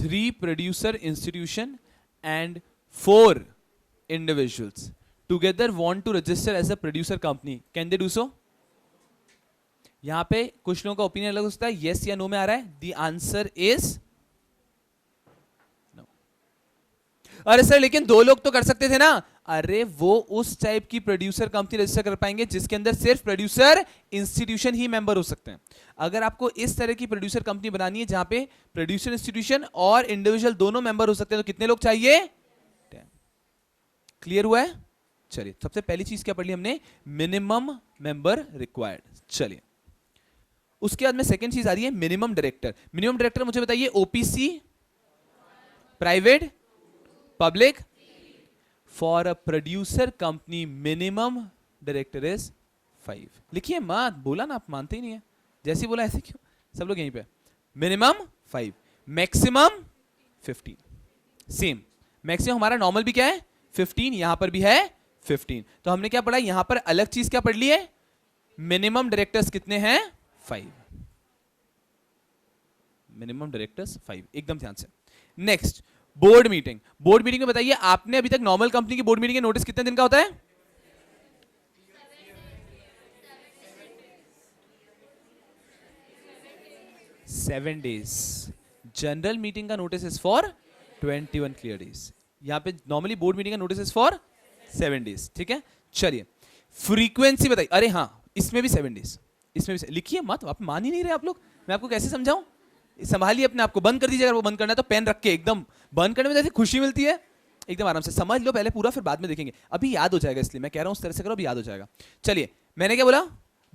3 producer institution and 4 individuals together want to register as a producer company, can they do so? यहां पे कुछ लोगों का opinion अलग हो सकता है, yes या no में आ रहा है. The answer is no. अरे सर लेकिन 2 लोग तो कर सकते थे ना. अरे वो उस टाइप की प्रोड्यूसर कंपनी रजिस्टर कर पाएंगे जिसके अंदर सिर्फ प्रोड्यूसर इंस्टीट्यूशन ही मेंबर हो सकते हैं. अगर आपको इस तरह की प्रोड्यूसर कंपनी बनानी है जहां पे प्रोड्यूसर इंस्टीट्यूशन और इंडिविजुअल दोनों मेंबर हो सकते हैं, तो कितने लोग चाहिए? 10. क्लियर हुआ है? चलिए, सबसे पहली चीज क्या पढ़ ली हमने? Minimum member required. चलिए, उसके बाद में सेकंड चीज आ रही है मिनिमम डायरेक्टर. मिनिमम डायरेक्टर मुझे बताइए, OPC, private, public. For a producer company minimum director is 5. लिखिए मत, बोला ना, आप मानते ही नहीं है. जैसे ही बोला ऐसे क्यों? सब लोग यहीं पे. Minimum 5, maximum 15. सेम, मैक्सिमम हमारा नॉर्मल भी क्या है? 15. यहां पर भी है 15. तो हमने क्या पढ़ा यहां पर? अलग चीज क्या पढ़ ली है? मिनिमम डायरेक्टर्स कितने हैं? 5. Minimum directors 5. एकदम ध्यान से. Next, board meeting. Board meeting में बताइए, आपने अभी तक नॉर्मल कंपनी की बोर्ड मीटिंग का नोटिस कितने दिन का होता है? 7 डेज. जनरल मीटिंग का notice is for 21 clear days. यहां पे नॉर्मली बोर्ड मीटिंग का नोटिस इज फॉर 7 डेज. ठीक है, चलिए. फ्रीक्वेंसी बताइए. अरे हाँ, इसमें भी 7 डेज. इसमें भी लिखिए मत, आप मान ही नहीं रहे आप लोग. मैं आपको कैसे समझाऊं? संभालिए अपने आप को. बंद कर दीजिए अगर वो बंद करना है तो. पेन रख के एकदम बंद करने में जैसे खुशी मिलती है, एकदम आराम से समझ लो पहले पूरा, फिर बाद में देखेंगे. अभी याद हो जाएगा, इसलिए मैं कह रहा हूं उस तरह से करो, अभी याद हो जाएगा. चलिए, मैंने क्या बोला?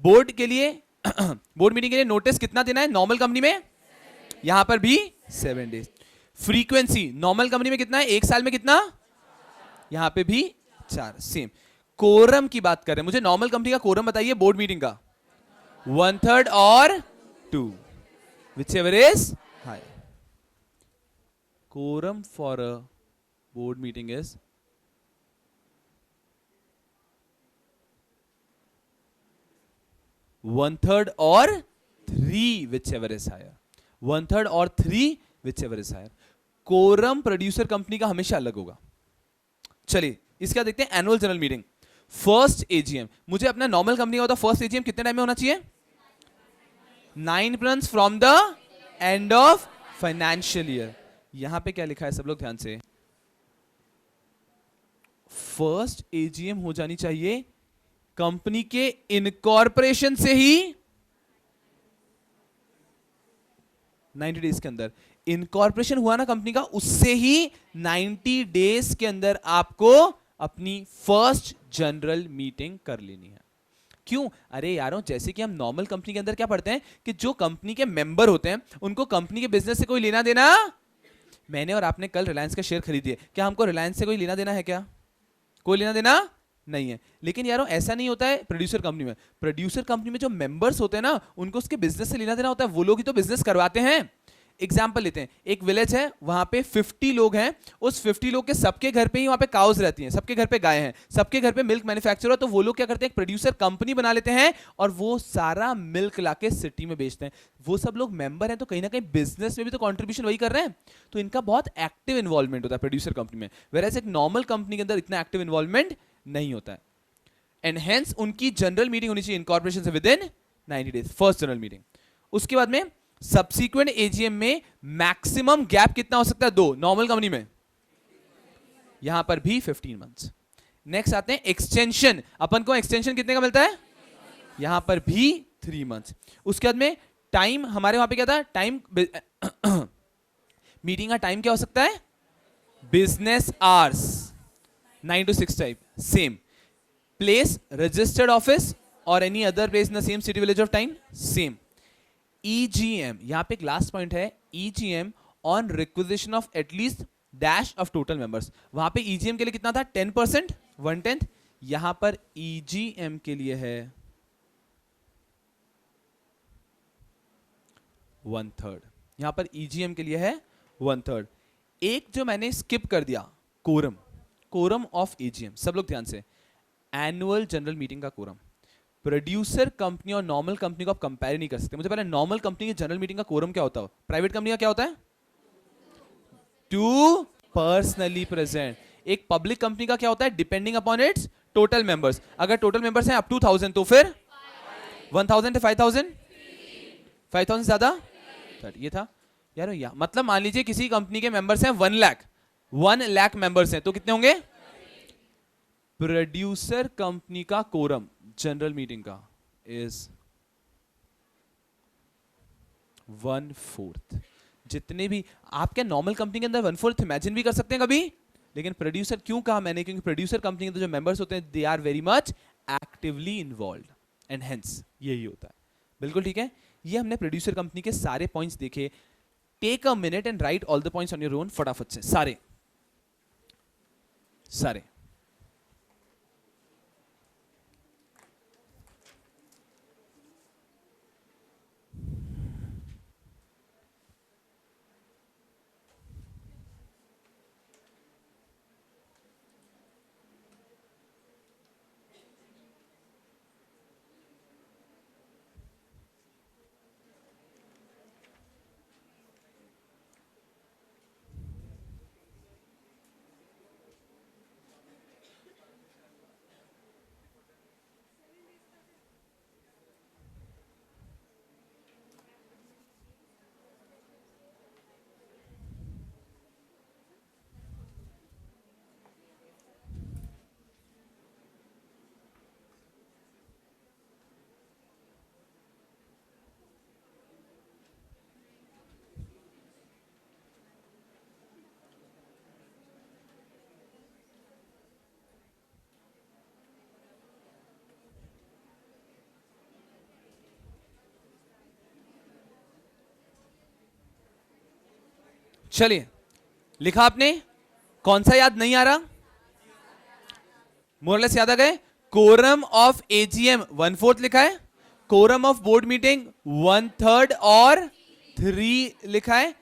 बोर्ड के लिए बोर्ड मीटिंग के लिए नोटिस कितना देना है नॉर्मल कंपनी में? यहां पर भी 7 डेज. फ्रीक्वेंसी नॉर्मल कंपनी में कितना है? 1 साल में कितना? यहां पे भी 4. सेम. कोरम की बात कर रहे हैं. मुझे नॉर्मल कंपनी का कोरम बताइए बोर्ड मीटिंग का. 1/3 और 2, whichever is higher. Quorum for a board meeting is 1/3 और 3, whichever is higher. 1/3 और 3, whichever is higher. Quorum producer company का हमेशा अलग होगा. चलिए, इसका देखते हैं. Annual general meeting, first AGM. मुझे अपना नॉर्मल कंपनी का होता फर्स्ट एजीएम कितने टाइम में होना चाहिए? 9 months from the end of financial year. यहां पे क्या लिखा है सब लोग ध्यान से? फर्स्ट एजीएम हो जानी चाहिए कंपनी के इनकॉर्पोरेशन से ही 90 डेज के अंदर. इनकॉर्पोरेशन हुआ ना कंपनी का, उससे ही 90 डेज के अंदर आपको अपनी फर्स्ट जनरल मीटिंग कर लेनी है. क्यों? अरे यारों, जैसे कि हम नॉर्मल कंपनी के अंदर क्या पढ़ते हैं कि जो कंपनी के मेंबर होते हैं उनको कंपनी के बिजनेस से कोई लेना देना. मैंने और आपने कल रिलायंस का शेयर खरीदिए, क्या हमको रिलायंस से कोई लेना देना है? क्या कोई लेना देना नहीं है. लेकिन यारों ऐसा नहीं होता है प्रोड्यूसर कंपनी में. प्रोड्यूसर कंपनी में जो मेंबर्स होते हैं ना, उनको उसके बिजनेस से लेना देना होता है. वो लोग ही तो बिजनेस करवाते हैं. एग्जाम्पल लेते हैं, एक विलेज है, वहां पे 50 लोग हैं. उस 50 लोग के सबके घर पे ही वहां पे काउज रहती हैं, सबके घर पे गाय हैं, सबके घर पे मिल्क मैन्युफैक्चरर. तो वो लोग क्या करते हैं? एक प्रोड्यूसर कंपनी बना लेते हैं और वो सारा मिल्क लाके सिटी में बेचते हैं. वो सब लोग मेंबर हैं, तो कहीं ना कहीं बिजनेस में भी तो कंट्रीब्यूशन वही कर रहे हैं. तो इनका बहुत एक्टिव इन्वॉल्वमेंट होता है प्रोड्यूसर कंपनी में, वेयरएज एक नॉर्मल कंपनी के अंदर इतना एक्टिव इन्वॉल्वमेंट नहीं होता है. एंड हेंस उनकी जनरल मीटिंग होनी चाहिए इनकॉर्पोरेशन से with in 90 days, first general meeting. उसके बाद में सब्सीक्वेंट एजीएम में मैक्सिमम गैप कितना हो सकता है? 2. नॉर्मल कंपनी में यहां पर भी 15 मंथ्स. नेक्स्ट आते हैं एक्सटेंशन. अपन को एक्सटेंशन कितने का मिलता है? यहां पर भी 3 मंथ्स. उसके बाद में टाइम, हमारे वहां पे क्या था? टाइम मीटिंग का टाइम क्या हो सकता है? Business hours 9 to 6 type. Same. Place, registered office और any other place in the same city village of time, same. EGM, यहां पे एक लास्ट पॉइंट है. EGM on requisition of at least dash of total members. वहां पे EGM के लिए कितना था? 10%, 1/10. यहां पर EGM के लिए है 1/3. यहां पर EGM के लिए है 1/3. एक जो मैंने स्किप कर दिया, कोरम. कोरम ऑफ EGM, सब लोग ध्यान से. एनुअल जनरल मीटिंग का कोरम. प्रोड्यूसर कंपनी और नॉर्मल कंपनी को आप कंपेयर नहीं कर सकते. मुझे पहले नॉर्मल कंपनी की जनरल मीटिंग का कोरम क्या होता है? प्राइवेट कंपनी का क्या होता है? Two personally present. एक पब्लिक कंपनी का क्या होता है, depending upon its total members. अगर टोटल मेंबर्स हैं अप टू 1000 तो फिर 1000 से 5000, 5000 से ज्यादा 30। ये था यार भैया, मतलब मान लीजिए किसी कंपनी के मेंबर्स हैं 1 लाख मेंबर्स हैं तो कितने होंगे। प्रोड्यूसर कंपनी का कोरम जनरल मीटिंग का इज 1/4। जितने भी आपके नॉर्मल कंपनी के अंदर 1/4 इमेजिन भी कर सकते हैं कभी, लेकिन प्रोड्यूसर क्यों कहा मैंने, क्योंकि प्रोड्यूसर कंपनी के अंदर जो मेंबर्स होते हैं they are very much actively involve and hence यही होता है। बिल्कुल ठीक है, ये हमने प्रोड्यूसर कंपनी के सारे पॉइंट्स देखे। Take a minute and write all the points on your own, फटाफट से सारे सारे। चलिए, लिखा आपने, कौन सा याद नहीं आ रहा, मोरलेस याद आ गए। कोरम ऑफ एजीएम 1/4 लिखा है, कोरम ऑफ बोर्ड मीटिंग 1/3 और 3 लिखा है,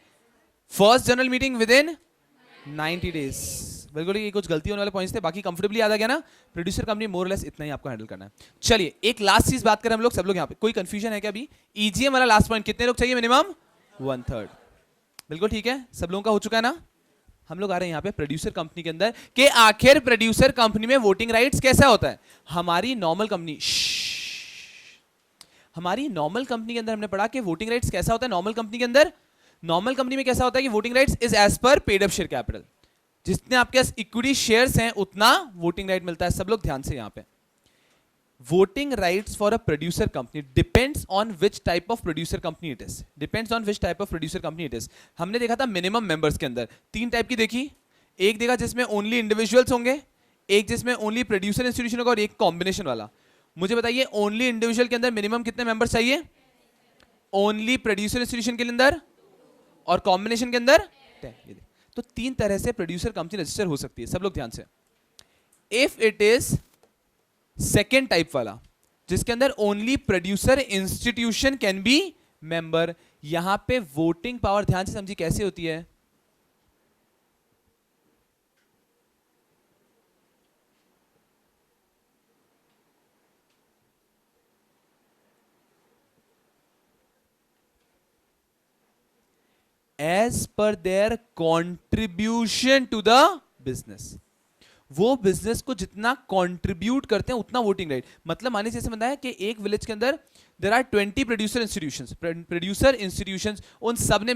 first general meeting with in 90 days. बिल्कुल, ये कुछ गलती होने वाले पॉइंट्स थे, बाकी कंफर्टेबली याद आ गया ना। प्रोड्यूसर कंपनी मोरलेस इतना ही आपको हैंडल करना है। चलिए एक लास्ट चीज बात करें हम लोग, सब लोग यहाँ पे, कोई कंफ्यूजन है क्या अभी? ईजीएम वाला लास्ट पॉइंट, कितने लोग चाहिए मिनिमम? 1/3। बिल्कुल ठीक है, सब लोगों का हो चुका है ना। हम लोग आ रहे हैं यहाँ पे प्रोड्यूसर कंपनी के अंदर कि आखिर प्रोड्यूसर कंपनी में वोटिंग राइट्स कैसा होता है। हमारी नॉर्मल कंपनी, हमारी नॉर्मल कंपनी के अंदर हमने पढ़ा कि वोटिंग राइट्स कैसा होता है नॉर्मल कंपनी के अंदर। नॉर्मल कंपनी में कैसा होता है कि voting rights is as per paid up share capital. जितने आपके पास इक्विटी शेयर्स हैं उतना वोटिंग राइट मिलता है। सब लोग ध्यान से यहाँ पे, voting rights for a producer company depends on which type of producer company it is, depends on which type of producer company it is। हमने देखा था मिनिमम मेंबर्स के अंदर 3 टाइप की देखी, एक देखा जिसमें ओनली इंडिविजुअल्स होंगे, एक जिसमें ओनली प्रोड्यूसर इंस्टीट्यूशन होगा और एक कॉम्बिनेशन वाला। मुझे बताइए ओनली इंडिविजुअल के अंदर मिनिमम कितने मेंबर्स चाहिए? ओनली प्रोड्यूसर इंस्टीट्यूशन के अंदर और कॉम्बिनेशन के अंदर 10। तो 3 तरह से प्रोड्यूसर कंपनी रजिस्टर हो सकती है। सब लोग ध्यान से, if it is second type वाला जिसके अंदर only producer institution can be member, यहां पे वोटिंग पावर ध्यान से समझी कैसे होती है। As per their contribution to the business, वो बिजनेस को जितना कंट्रीब्यूट करते हैं उतना वोटिंग राइट। मतलब माने जैसे बताया है कि एक विलेज के अंदर देयर आर 20 प्रोड्यूसर इंस्टीट्यूशंस, उन सब ने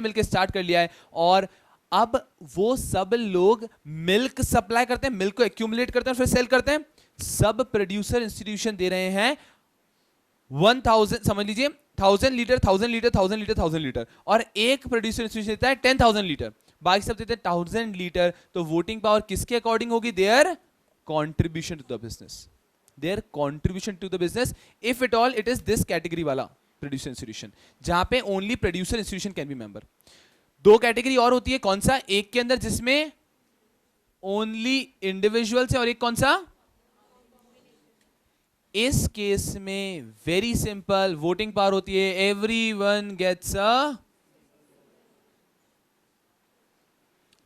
मिलके स्टार्ट कर लिया है और अब वो सब लोग मिल्क सप्लाई करते हैं, मिल्क को एक्यूमुलेट करते हैं फिर सेल करते हैं। सब प्रोड्यूसर इंस्टीट्यूशन दे रहे हैं 1000, समझ लीजिए 1000 लीटर 1000 लीटर 1000 लीटर 1000 लीटर, और एक प्रोड्यूसर इंस्टीट्यूशन देता है 10,000 लीटर, बाकी सब देते हैं 1000 लीटर। तो वोटिंग पावर किसके अकॉर्डिंग होगी? Their contribution to the business, their contribution to the business. If it all it is this category वाला प्रोड्यूसर इंस्टीट्यूशन जहां पे only producer institution can be member. 2 category और होती है, कौन सा? एक के अंदर जिसमें ओनली इंडिविजुअल्स है और एक कौन सा? इस केस में वेरी सिंपल, वोटिंग पावर होती है everyone gets a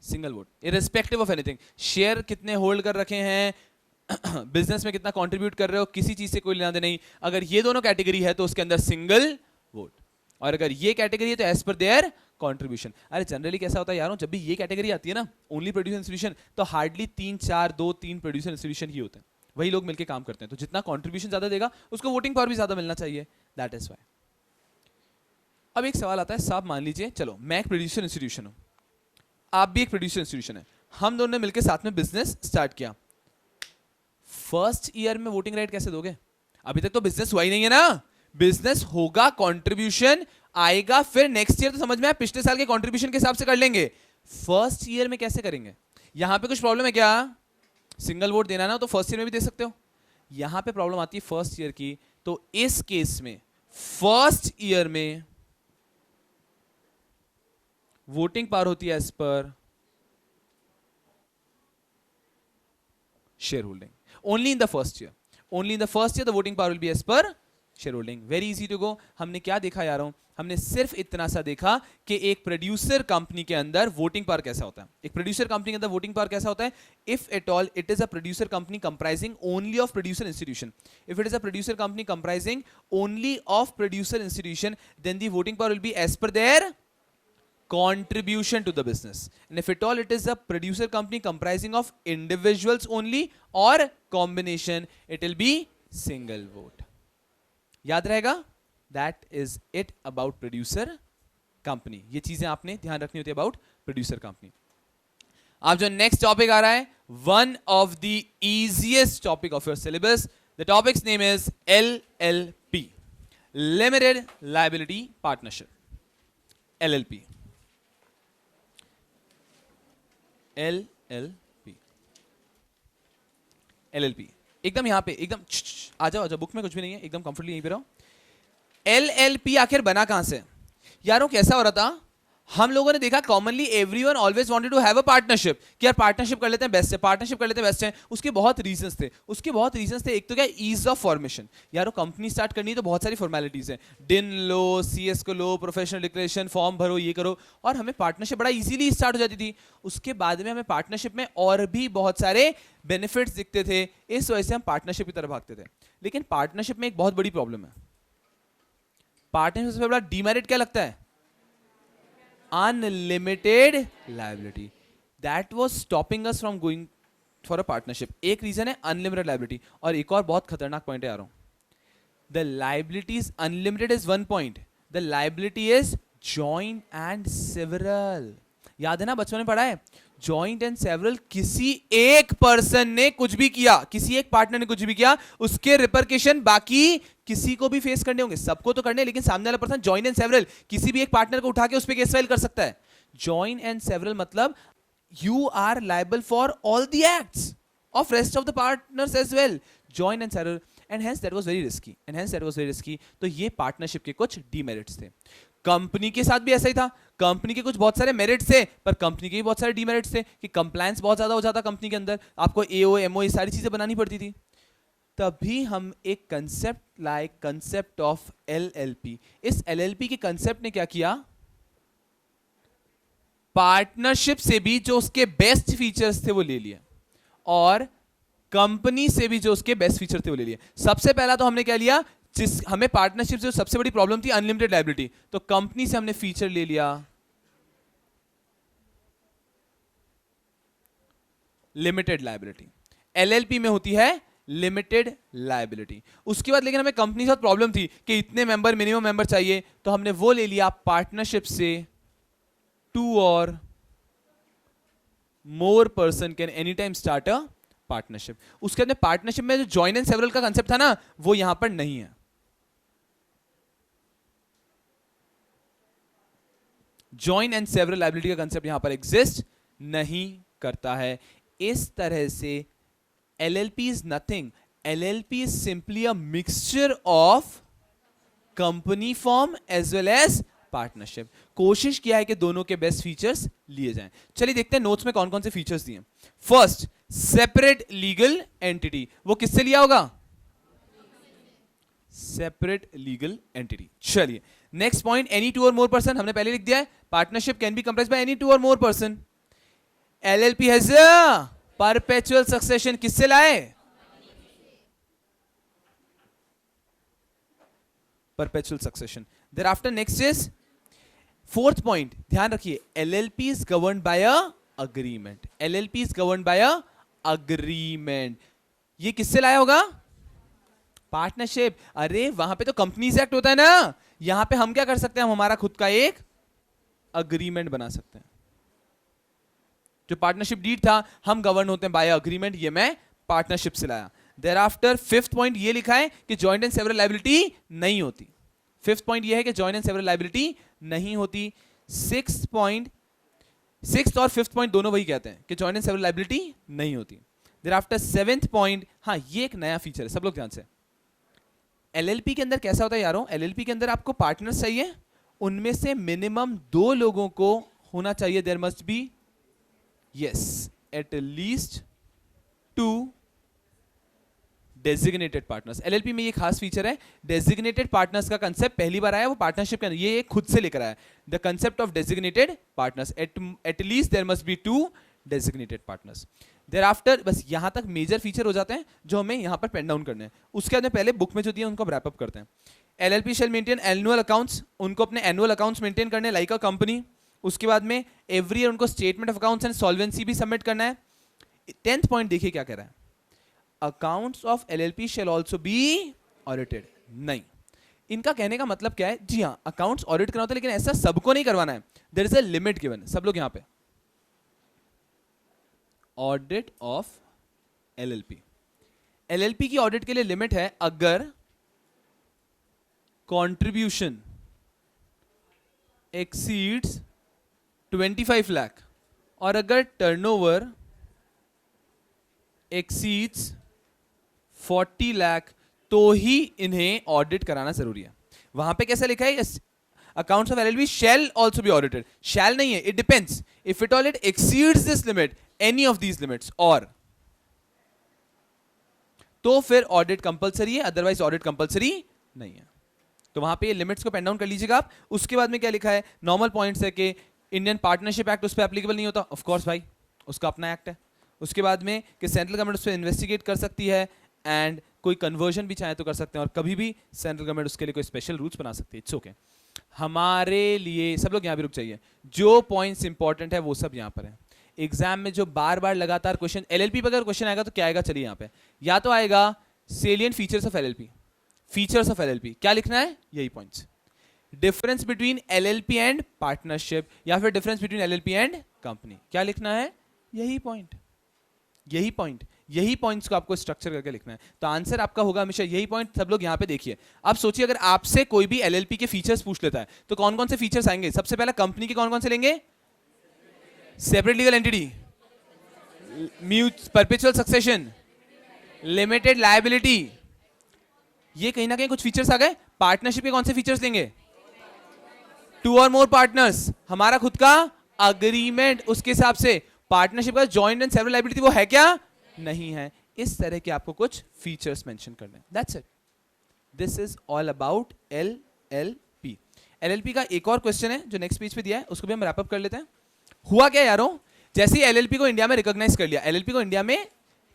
single vote irrespective of anything. Share कितने होल्ड कर रखे हैं, बिजनेस में कितना कंट्रीब्यूट कर रहे हो, किसी चीज से कोई लेना देना नहीं। अगर ये दोनों कैटेगरी है तो उसके अंदर सिंगल वोट। और अगर ये कैटेगरी है तो एज पर देयर कंट्रीब्यूशन। अरे जनरली कैसा होता है यारों, जब भी ये कैटेगरी आती है ना, ओनली प्रोड्यूसर इंस्टीट्यूशन, तो हार्डली 3 प्रोड्यूसर इंस्टीट्यूशन ही होते हैं, वही लोग मिलकर काम करते हैं। तो जितना कंट्रीब्यूशन ज्यादा देगा उसको वोटिंग पावर भी ज्यादा मिलना चाहिए, दैट इज व्हाई। अब एक सवाल आता है, साहब मान लीजिए चलो मैं एक प्रोड्यूसर इंस्टीट्यूशन हूं, आप भी एक प्रोड्यूसर इंस्टीट्यूशन है, हम दोनों ने मिलकर साथ में बिजनेस स्टार्ट किया। फर्स्ट ईयर में वोटिंग राइट कैसे दोगे? अभी तक तो बिजनेस हुआ ही नहीं है ना। बिजनेस होगा, कंट्रीब्यूशन आएगा, फिर नेक्स्ट ईयर तो समझ में आया पिछले साल के कंट्रीब्यूशन के हिसाब से कर लेंगे। फर्स्ट ईयर में कैसे करेंगे? यहां पे कुछ प्रॉब्लम है क्या? सिंगल वोट देना ना तो फर्स्ट ईयर में भी दे सकते हो। यहां पे प्रॉब्लम आती है फर्स्ट ईयर की, तो इस केस में फर्स्ट ईयर में वोटिंग पावर होती है as per share holding. Only in the first year, only in the first year the voting power will be as per share holding. Very easy to go. हमने क्या देखा यारों? हमने सिर्फ इतना सा देखा कि एक प्रोड्यूसर कंपनी के अंदर वोटिंग पावर कैसा होता है। एक प्रोड्यूसर कंपनी के अंदर वोटिंग पावर कैसा होता है? If at all it is a producer company comprising only of producer institution, if it is a producer company comprising only of producer institution, then the voting power will be as per their contribution to the business. And if at all it is a producer company comprising of individuals only or combination, it will be single vote. याद रहेगा? That is it about producer company. ये चीजें आपने ध्यान रखनी होती है about producer company. अब जो next topic आ रहा है, one of the easiest topic of your syllabus, the topic's name is LLP, Limited Liability Partnership. LLP. LLP, LLP एकदम यहां पे एकदम आ जाओ, बुक में कुछ भी नहीं है, एकदम कंफर्टेबली यहीं पे रहो। LLP आखिर बना कहां से? यारों कैसा हो रहा था, हम लोगों ने देखा commonly everyone always wanted to have a partnership, कि यार पार्टनरशिप कर लेते हैं बेस्ट है, पार्टनरशिप कर लेते हैं बेस्ट है। उसके बहुत रीजंस थे, एक तो क्या, ईज ऑफ फॉर्मेशन। यारों कंपनी स्टार्ट करनी है तो बहुत सारी फॉर्मेलिटीज हैं, डिन लो, CS को लो, प्रोफेशनल डिक्लेरेशन फॉर्म भरो, ये करो, और हमें पार्टनरशिप बड़ा इजीली स्टार्ट हो जाती थी। उसके बाद में हमें पार्टनरशिप में और भी बहुत सारे बेनिफिट्स दिखते थे, इस वजह से हम पार्टनरशिप की तरफ भागते थे। लेकिन पार्टनरशिप में एक बहुत बड़ी प्रॉब्लम है। पार्टनरशिप से बड़ा डीमेरिट क्या लगता है? Unlimited liability. That was stopping us from going for a partnership. एक रीजन है अनलिमिटेड लाइबिलिटी, और एक और बहुत खतरनाक पॉइंट है आ रहा हूं। The liability is unlimited is one point. The liability is joint and several. याद है ना, बच्चों ने पढ़ा है जॉइंट एंड सेवरल। किसी एक पर्सन ने कुछ भी किया, किसी एक पार्टनर ने कुछ भी किया, उसके रिपरकेशन बाकी किसी को भी फेस करने होंगे। सबको तो करने, लेकिन सामने वाला पर्सन जॉइंट एंड सेवरल किसी भी एक पार्टनर को उठा के उस पर केस फाइल कर सकता है। जॉइंट एंड सेवरल मतलब you are liable for all the acts of rest of the partners as well. Joint and several, and hence that was very risky. तो ये पार्टनरशिप के कुछ डीमेरिट्स थे। कंपनी के साथ भी ऐसा ही था, कंपनी के कुछ बहुत सारे मेरिट्स थे, पर कंपनी के भी बहुत सारे डीमेरिट्स थे, कि कंप्लायंस बहुत ज्यादा हो जाता कंपनी के अंदर, आपको AO MO ये सारी चीजें बनानी पड़ती थी। तभी हम एक कंसेप्ट लाए, कंसेप्ट ऑफ LLP। इस LLP के कंसेप्ट ने क्या किया, पार्टनरशिप से भी जो उसके बेस्ट फीचर्स थे वो ले लिए, और कंपनी से भी जो उसके बेस्ट फीचर थे वो ले लिए। सबसे पहला तो हमने क्या लिया, जिस हमें पार्टनरशिप से सबसे बड़ी प्रॉब्लम थी अनलिमिटेड लायबिलिटी, तो कंपनी से हमने फीचर ले लिया लिमिटेड लायबिलिटी। LLP में होती है लिमिटेड लायबिलिटी। उसके बाद लेकिन हमें कंपनी के साथ प्रॉब्लम थी कि इतने मेंबर, मिनिमम मेंबर चाहिए, तो हमने वो ले लिया पार्टनरशिप से 2 or more person can anytime start a partnership. उसके अंदर पार्टनरशिप में जो जॉइंट एंड सेवरल का कंसेप्ट था ना, वो यहां पर नहीं है। जॉइंट एंड सेवरल लायबिलिटी का कंसेप्ट यहां पर एग्जिस्ट नहीं करता है। इस तरह से LLP is nothing. LLP is simply a mixture of company form as well as partnership. कोशिश किया है कि दोनों के बेस्ट फीचर्स लिए जाएं। चलिए देखते हैं नोट्स में कौन कौन से फीचर्स दिए। First, separate legal entity. वो किससे लिया होगा? Separate legal entity. चलिए next point, any 2 or more person. हमने पहले लिख दिया है, partnership can be comprised by any 2 or more person. LLP has perpetual succession. किससे लाए? Perpetual succession. Thereafter next is fourth point, ध्यान रखिए, LLP is governed by a agreement. LLP is governed by a agreement. ये किससे लाया होगा? Partnership. अरे वहां पे तो कंपनीज एक्ट होता है ना, यहां पे हम क्या कर सकते हैं, हम हमारा खुद का एक अग्रीमेंट बना सकते हैं। जो पार्टनरशिप डीड था, हम गवर्न होते हैं बाय अग्रीमेंट, ये मैं पार्टनरशिप से लाया। देयर आफ्टर फिफ्थ पॉइंट ये लिखा है कि जॉइंट एंड सेवरल लायबिलिटी नहीं होती। फिफ्थ पॉइंट ये है कि जॉइंट एंड सेवरल लायबिलिटी नहीं होती। सिक्स्थ और फिफ्थ पॉइंट दोनों वही कहते हैं कि जॉइंट एंड सेवरल लायबिलिटी नहीं होती। देयर आफ्टर सेवेंथ पॉइंट, हाँ ये एक नया फीचर है, सब लोग ध्यान से। एलएलपी के अंदर कैसा होता है यारों, एलएलपी के अंदर आपको पार्टनर्स चाहिए, उनमें से मिनिमम 2 लोगों को होना चाहिए, there must be yes at least 2 designated partners. LLP में ये खास फीचर है, डेजिग्नेटेड पार्टनर्स का कंसेप्ट पहली बार आया, वो पार्टनरशिप के अंदर, ये खुद से लेकर आया, the concept of designated partners. At least there must be 2 designated partners. Thereafter बस यहां तक मेजर फीचर हो जाते हैं जो हमें यहां पर पेन डाउन करने हैं। उसके बाद में पहले बुक में जो दिया उनको रैप अप करते हैं। एलएलपी शैल मेंटेन एनुअल अकाउंट्स, उनको अपने एनुअल अकाउंट्स मेंटेन करने लाइक अ कंपनी। उसके बाद में एवरी ईयर उनको statement of accounts and solvency भी सबमिट करना है। 10th पॉइंट देखिए क्या कह रहा है, accounts of LLP shall also be audited. नहीं, इनका कहने का मतलब क्या है, जी हाँ अकाउंट्स ऑडिट करना होता है, लेकिन ऐसा सबको नहीं करवाना है, there is a limit given. सब लोग यहां पे ऑडिट ऑफ एलएलपी, एलएलपी की ऑडिट के लिए लिमिट है अगर कंट्रीब्यूशन एक्सीड्स 25 लाख और अगर टर्नओवर एक्सीड्स 40 लाख तो ही इन्हें ऑडिट कराना जरूरी है। वहां पे कैसा लिखा है, accounts of LLP shall also be audited. Shall नहीं है, it depends, if it all it exceeds this limit, any of these limits, और तो फिर ऑडिट कंपलसरी है, अदरवाइज ऑडिट कंपलसरी नहीं है। तो वहां पे ये लिमिट्स को पेन डाउन कर लीजिएगा आप। उसके बाद में क्या लिखा है, नॉर्मल पॉइंट्स है कि इंडियन पार्टनरशिप एक्ट उस पर एप्लीकेबल नहीं होता, ऑफ कोर्स भाई उसका अपना एक्ट है। उसके बाद में कि सेंट्रल गवर्नमेंट उस पर इन्वेस्टिगेट कर सकती है एंड कोई कन्वर्जन भी चाहे तो कर सकते हैं, और कभी भी सेंट्रल गवर्नमेंट उसके लिए कोई स्पेशल रूल्स बना सकती है। It's okay. हमारे लिए सब लोग यहाँ भी रुक जाइए, जो पॉइंट्स इंपॉर्टेंट है वो सब यहाँ पर है। एग्जाम में जो बार बार लगातार क्वेश्चन, एलएलपी पर अगर क्वेश्चन आएगा तो क्या आएगा, चलिए यहाँ पे, या तो आएगा salient features of LLP, features of LLP क्या लिखना है, यही points, difference between LLP and partnership, या फिर difference between LLP and company, क्या लिखना है, यही पॉइंट, यही पॉइंट, यही पॉइंट्स को आपको स्ट्रक्चर करके लिखना है। तो आंसर आपका होगा हमेशा यही पॉइंट। सब लोग यहां पे देखिए, अब सोचिए अगर आपसे कोई भी एलएलपी के फीचर्स पूछ लेता है तो कौन कौन से फीचर्स आएंगे, सबसे पहला कंपनी के कौन कौन से लेंगे, separate legal entity, perpetual succession, limited liability, ये कहीं ना कहीं कुछ फीचर्स आ गए। पार्टनरशिप के कौन से फीचर्स लेंगे, 2 और मोर पार्टनर्स, हमारा खुद का अग्रीमेंट, उसके हिसाब से पार्टनरशिप का जॉइंट एंड सेवरल लायबिलिटी वो है क्या, नहीं है। इस तरह के आपको कुछ फीचर्स मेंशन करने हैं, that's it. This is all about LLP. LLP का एक और क्वेश्चन है जो नेक्स्ट पेज पे दिया है, उसको भी हम रैप अप कर लेते हैं। हुआ क्या यारों, जैसे ही एलएलपी को इंडिया में रिकॉग्नाइज कर लिया, एलएलपी को इंडिया में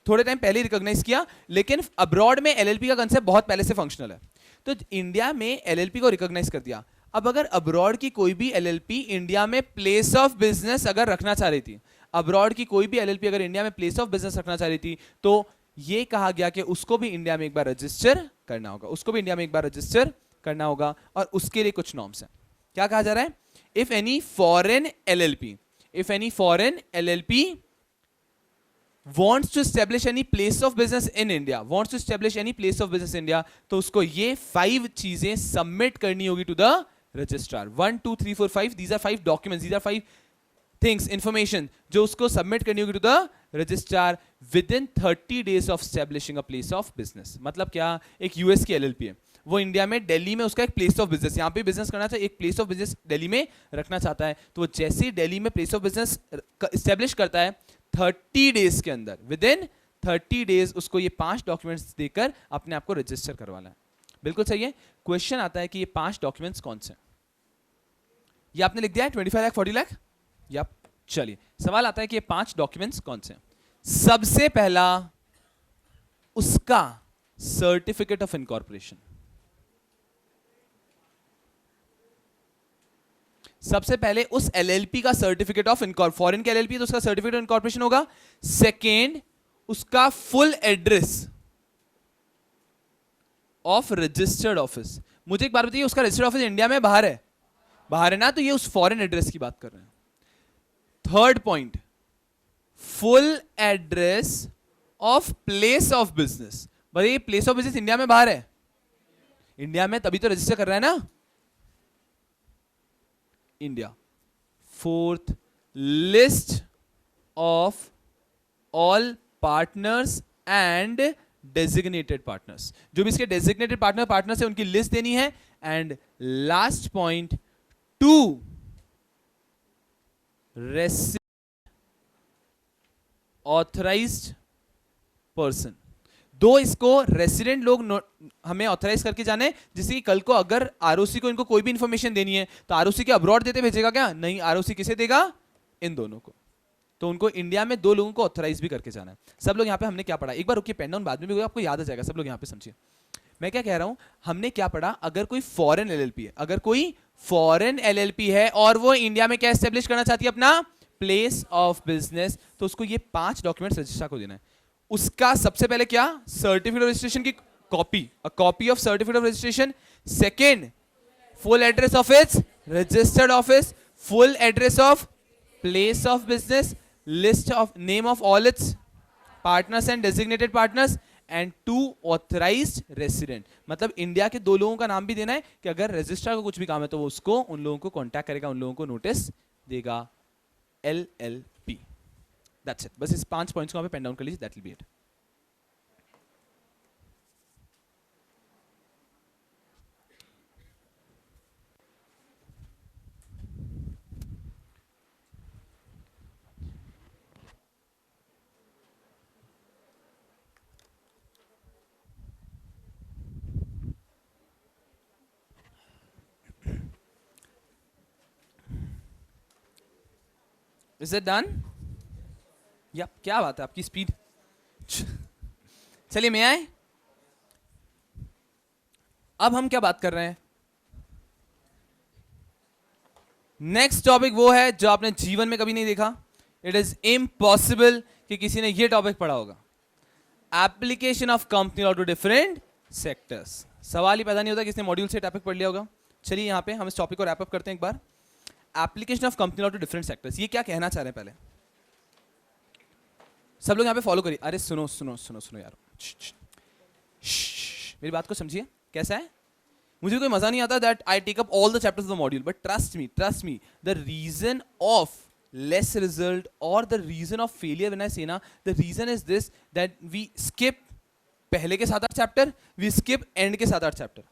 थोड़े टाइम पहले रिकॉग्नाइज किया, लेकिन अब्रॉड में एलएलपी का कंसेप्ट बहुत पहले से फंक्शनल है। तो इंडिया में एलएलपी को रिकॉग्नाइज कर दिया। अब अगर अब्रॉड की कोई भी एलएलपी इंडिया में प्लेस ऑफ बिजनेस अगर रखना चाह रही थी, अब्रॉड की कोई भी एलएलपी अगर इंडिया में प्लेस ऑफ बिजनेस रखना चाह रही थी, तो ये कहा गया कि उसको भी इंडिया में एक बार रजिस्टर करना होगा, उसको भी इंडिया में एक बार रजिस्टर करना होगा, और उसके लिए कुछ नॉर्म्स हैं। क्या कहा जा रहा है, if any foreign LLP, if any foreign LLP wants to establish any place of business in India, wants to establish any place of business in India, तो उसको ये 5 चीजें सबमिट करनी होगी to the registrar. 1 2 3 4 5, these are 5 documents, these are 5 things, information जो उसको submit करनी होगी to the registrar within 30 days of establishing a place of business। मतलब क्या, एक यूएस की एलएलपी है, वो इंडिया में दिल्ली में उसका एक प्लेस ऑफ बिजनेस, यहाँ पे बिजनेस करना चाहता है, एक प्लेस ऑफ बिजनेस दिल्ली में रखना चाहता है, तो जैसे ही दिल्ली में प्लेस ऑफ बिजनेस एस्टेब्लिश करता है 30 डेज के अंदर, विद इन 30 डेज उसको ये 5 डॉक्यूमेंट्स देकर अपने आप को रजिस्टर करवाना है। बिल्कुल सही है। क्वेश्चन आता है कि ये 5 डॉक्यूमेंट्स कौन से हैं, ये आपने लिख दिया है 25 लाख 40 लाख, या चलिए सवाल आता है कि ये 5 डॉक्यूमेंट्स कौन से हैं। सबसे पहला उसका सर्टिफिकेट ऑफ इनकॉर्पोरेशन, सबसे पहले उस एलएलपी का सर्टिफिकेट ऑफ इनकॉर्पोरेशन, फॉरेन का एलएलपी तो उसका सर्टिफिकेट ऑफ इनकॉर्पोरेशन होगा। सेकेंड, उसका full address of registered office. मुझे एक बात बताइए, उसका रजिस्टर्ड ऑफिस इंडिया में बाहर है? बाहर है ना, तो ये उस फॉरेन एड्रेस की बात कर रहे हैं। Third point, full address of place of business. बताइए प्लेस ऑफ बिजनेस इंडिया में बाहर है? इंडिया में, तभी तो रजिस्टर कर रहा है ना India. Fourth, list of all partners and designated partners, जो भी इसके डेजिग्नेटेड पार्टनर्स है उनकी लिस्ट देनी है। And last point, two authorised person. दो इसको रेसिडेंट लोग हमें ऑथराइज करके जाने, जिससे कि कल को अगर आरओसी को इनको कोई भी इंफॉर्मेशन देनी है तो आरओसी के अब्रॉड देते भेजेगा क्या? नहीं, आरओसी किसे देगा? इन दोनों को। तो उनको इंडिया में दो लोगों को ऑथराइज भी करके जाना है। सब लोग यहाँ पे हमने क्या पढ़ा, एक बार रुकिए, पेन डाउन बाद में भी आपको याद आ जाएगा। सब लोग यहाँ पे समझिए मैं क्या कह रहा हूं। हमने क्या पढ़ा, अगर कोई फॉरेन एलएलपी है, अगर कोई फॉरेन एलएलपी है और वो इंडिया में क्या एस्टेब्लिश करना चाहती है? अपना प्लेस ऑफ बिजनेस, तो उसको ये 5 डॉक्यूमेंट्स रजिस्ट्रार को देना है। उसका सबसे पहले क्या? सर्टिफिकेट ऑफ रजिस्ट्रेशन की copy, a copy of certificate of registration. Second, full address of its registered office, full address of place of business, list of name of all it's partners and designated partners, and 2 authorised resident. मतलब India के 2 लोगों का नाम भी देना है कि अगर रजिस्ट्रार को कुछ भी काम है तो वो उसको, उन लोगों को कांटेक्ट करेगा, उन लोगों को नोटिस देगा। LLP, that's it. बस इस 5 पॉइंट्स को आप पेन डाउन कर लीजिए, that will be it. Is it done? या क्या बात है आपकी स्पीड। चलिए मैं आए। अब हम क्या बात कर रहे हैं? नेक्स्ट टॉपिक वो है जो आपने जीवन में कभी नहीं देखा। इट इज इम्पॉसिबल कि किसी ने ये टॉपिक पढ़ा होगा, application of company law to different sectors. सवाल ही पैदा नहीं होता किसने मॉड्यूल से टॉपिक पढ़ लिया होगा। चलिए यहां पे हम इस टॉपिक को रैप अप करते हैं एक बार। Application of company law to different sectors, ये क्या कहना चाह रहे हैं? पहले सब लोग यहां पे फॉलो करिए। अरे सुनो सुनो सुनो सुनो यार, मेरी बात को समझिए। कैसा है? मुझे कोई मजा नहीं आता that I take up all the chapters of the module, but trust me, the reason of less result और the reason of failure when I say ना, the reason is this that we skip पहले के 7-8 chapter, we skip end के 7-8 chapter.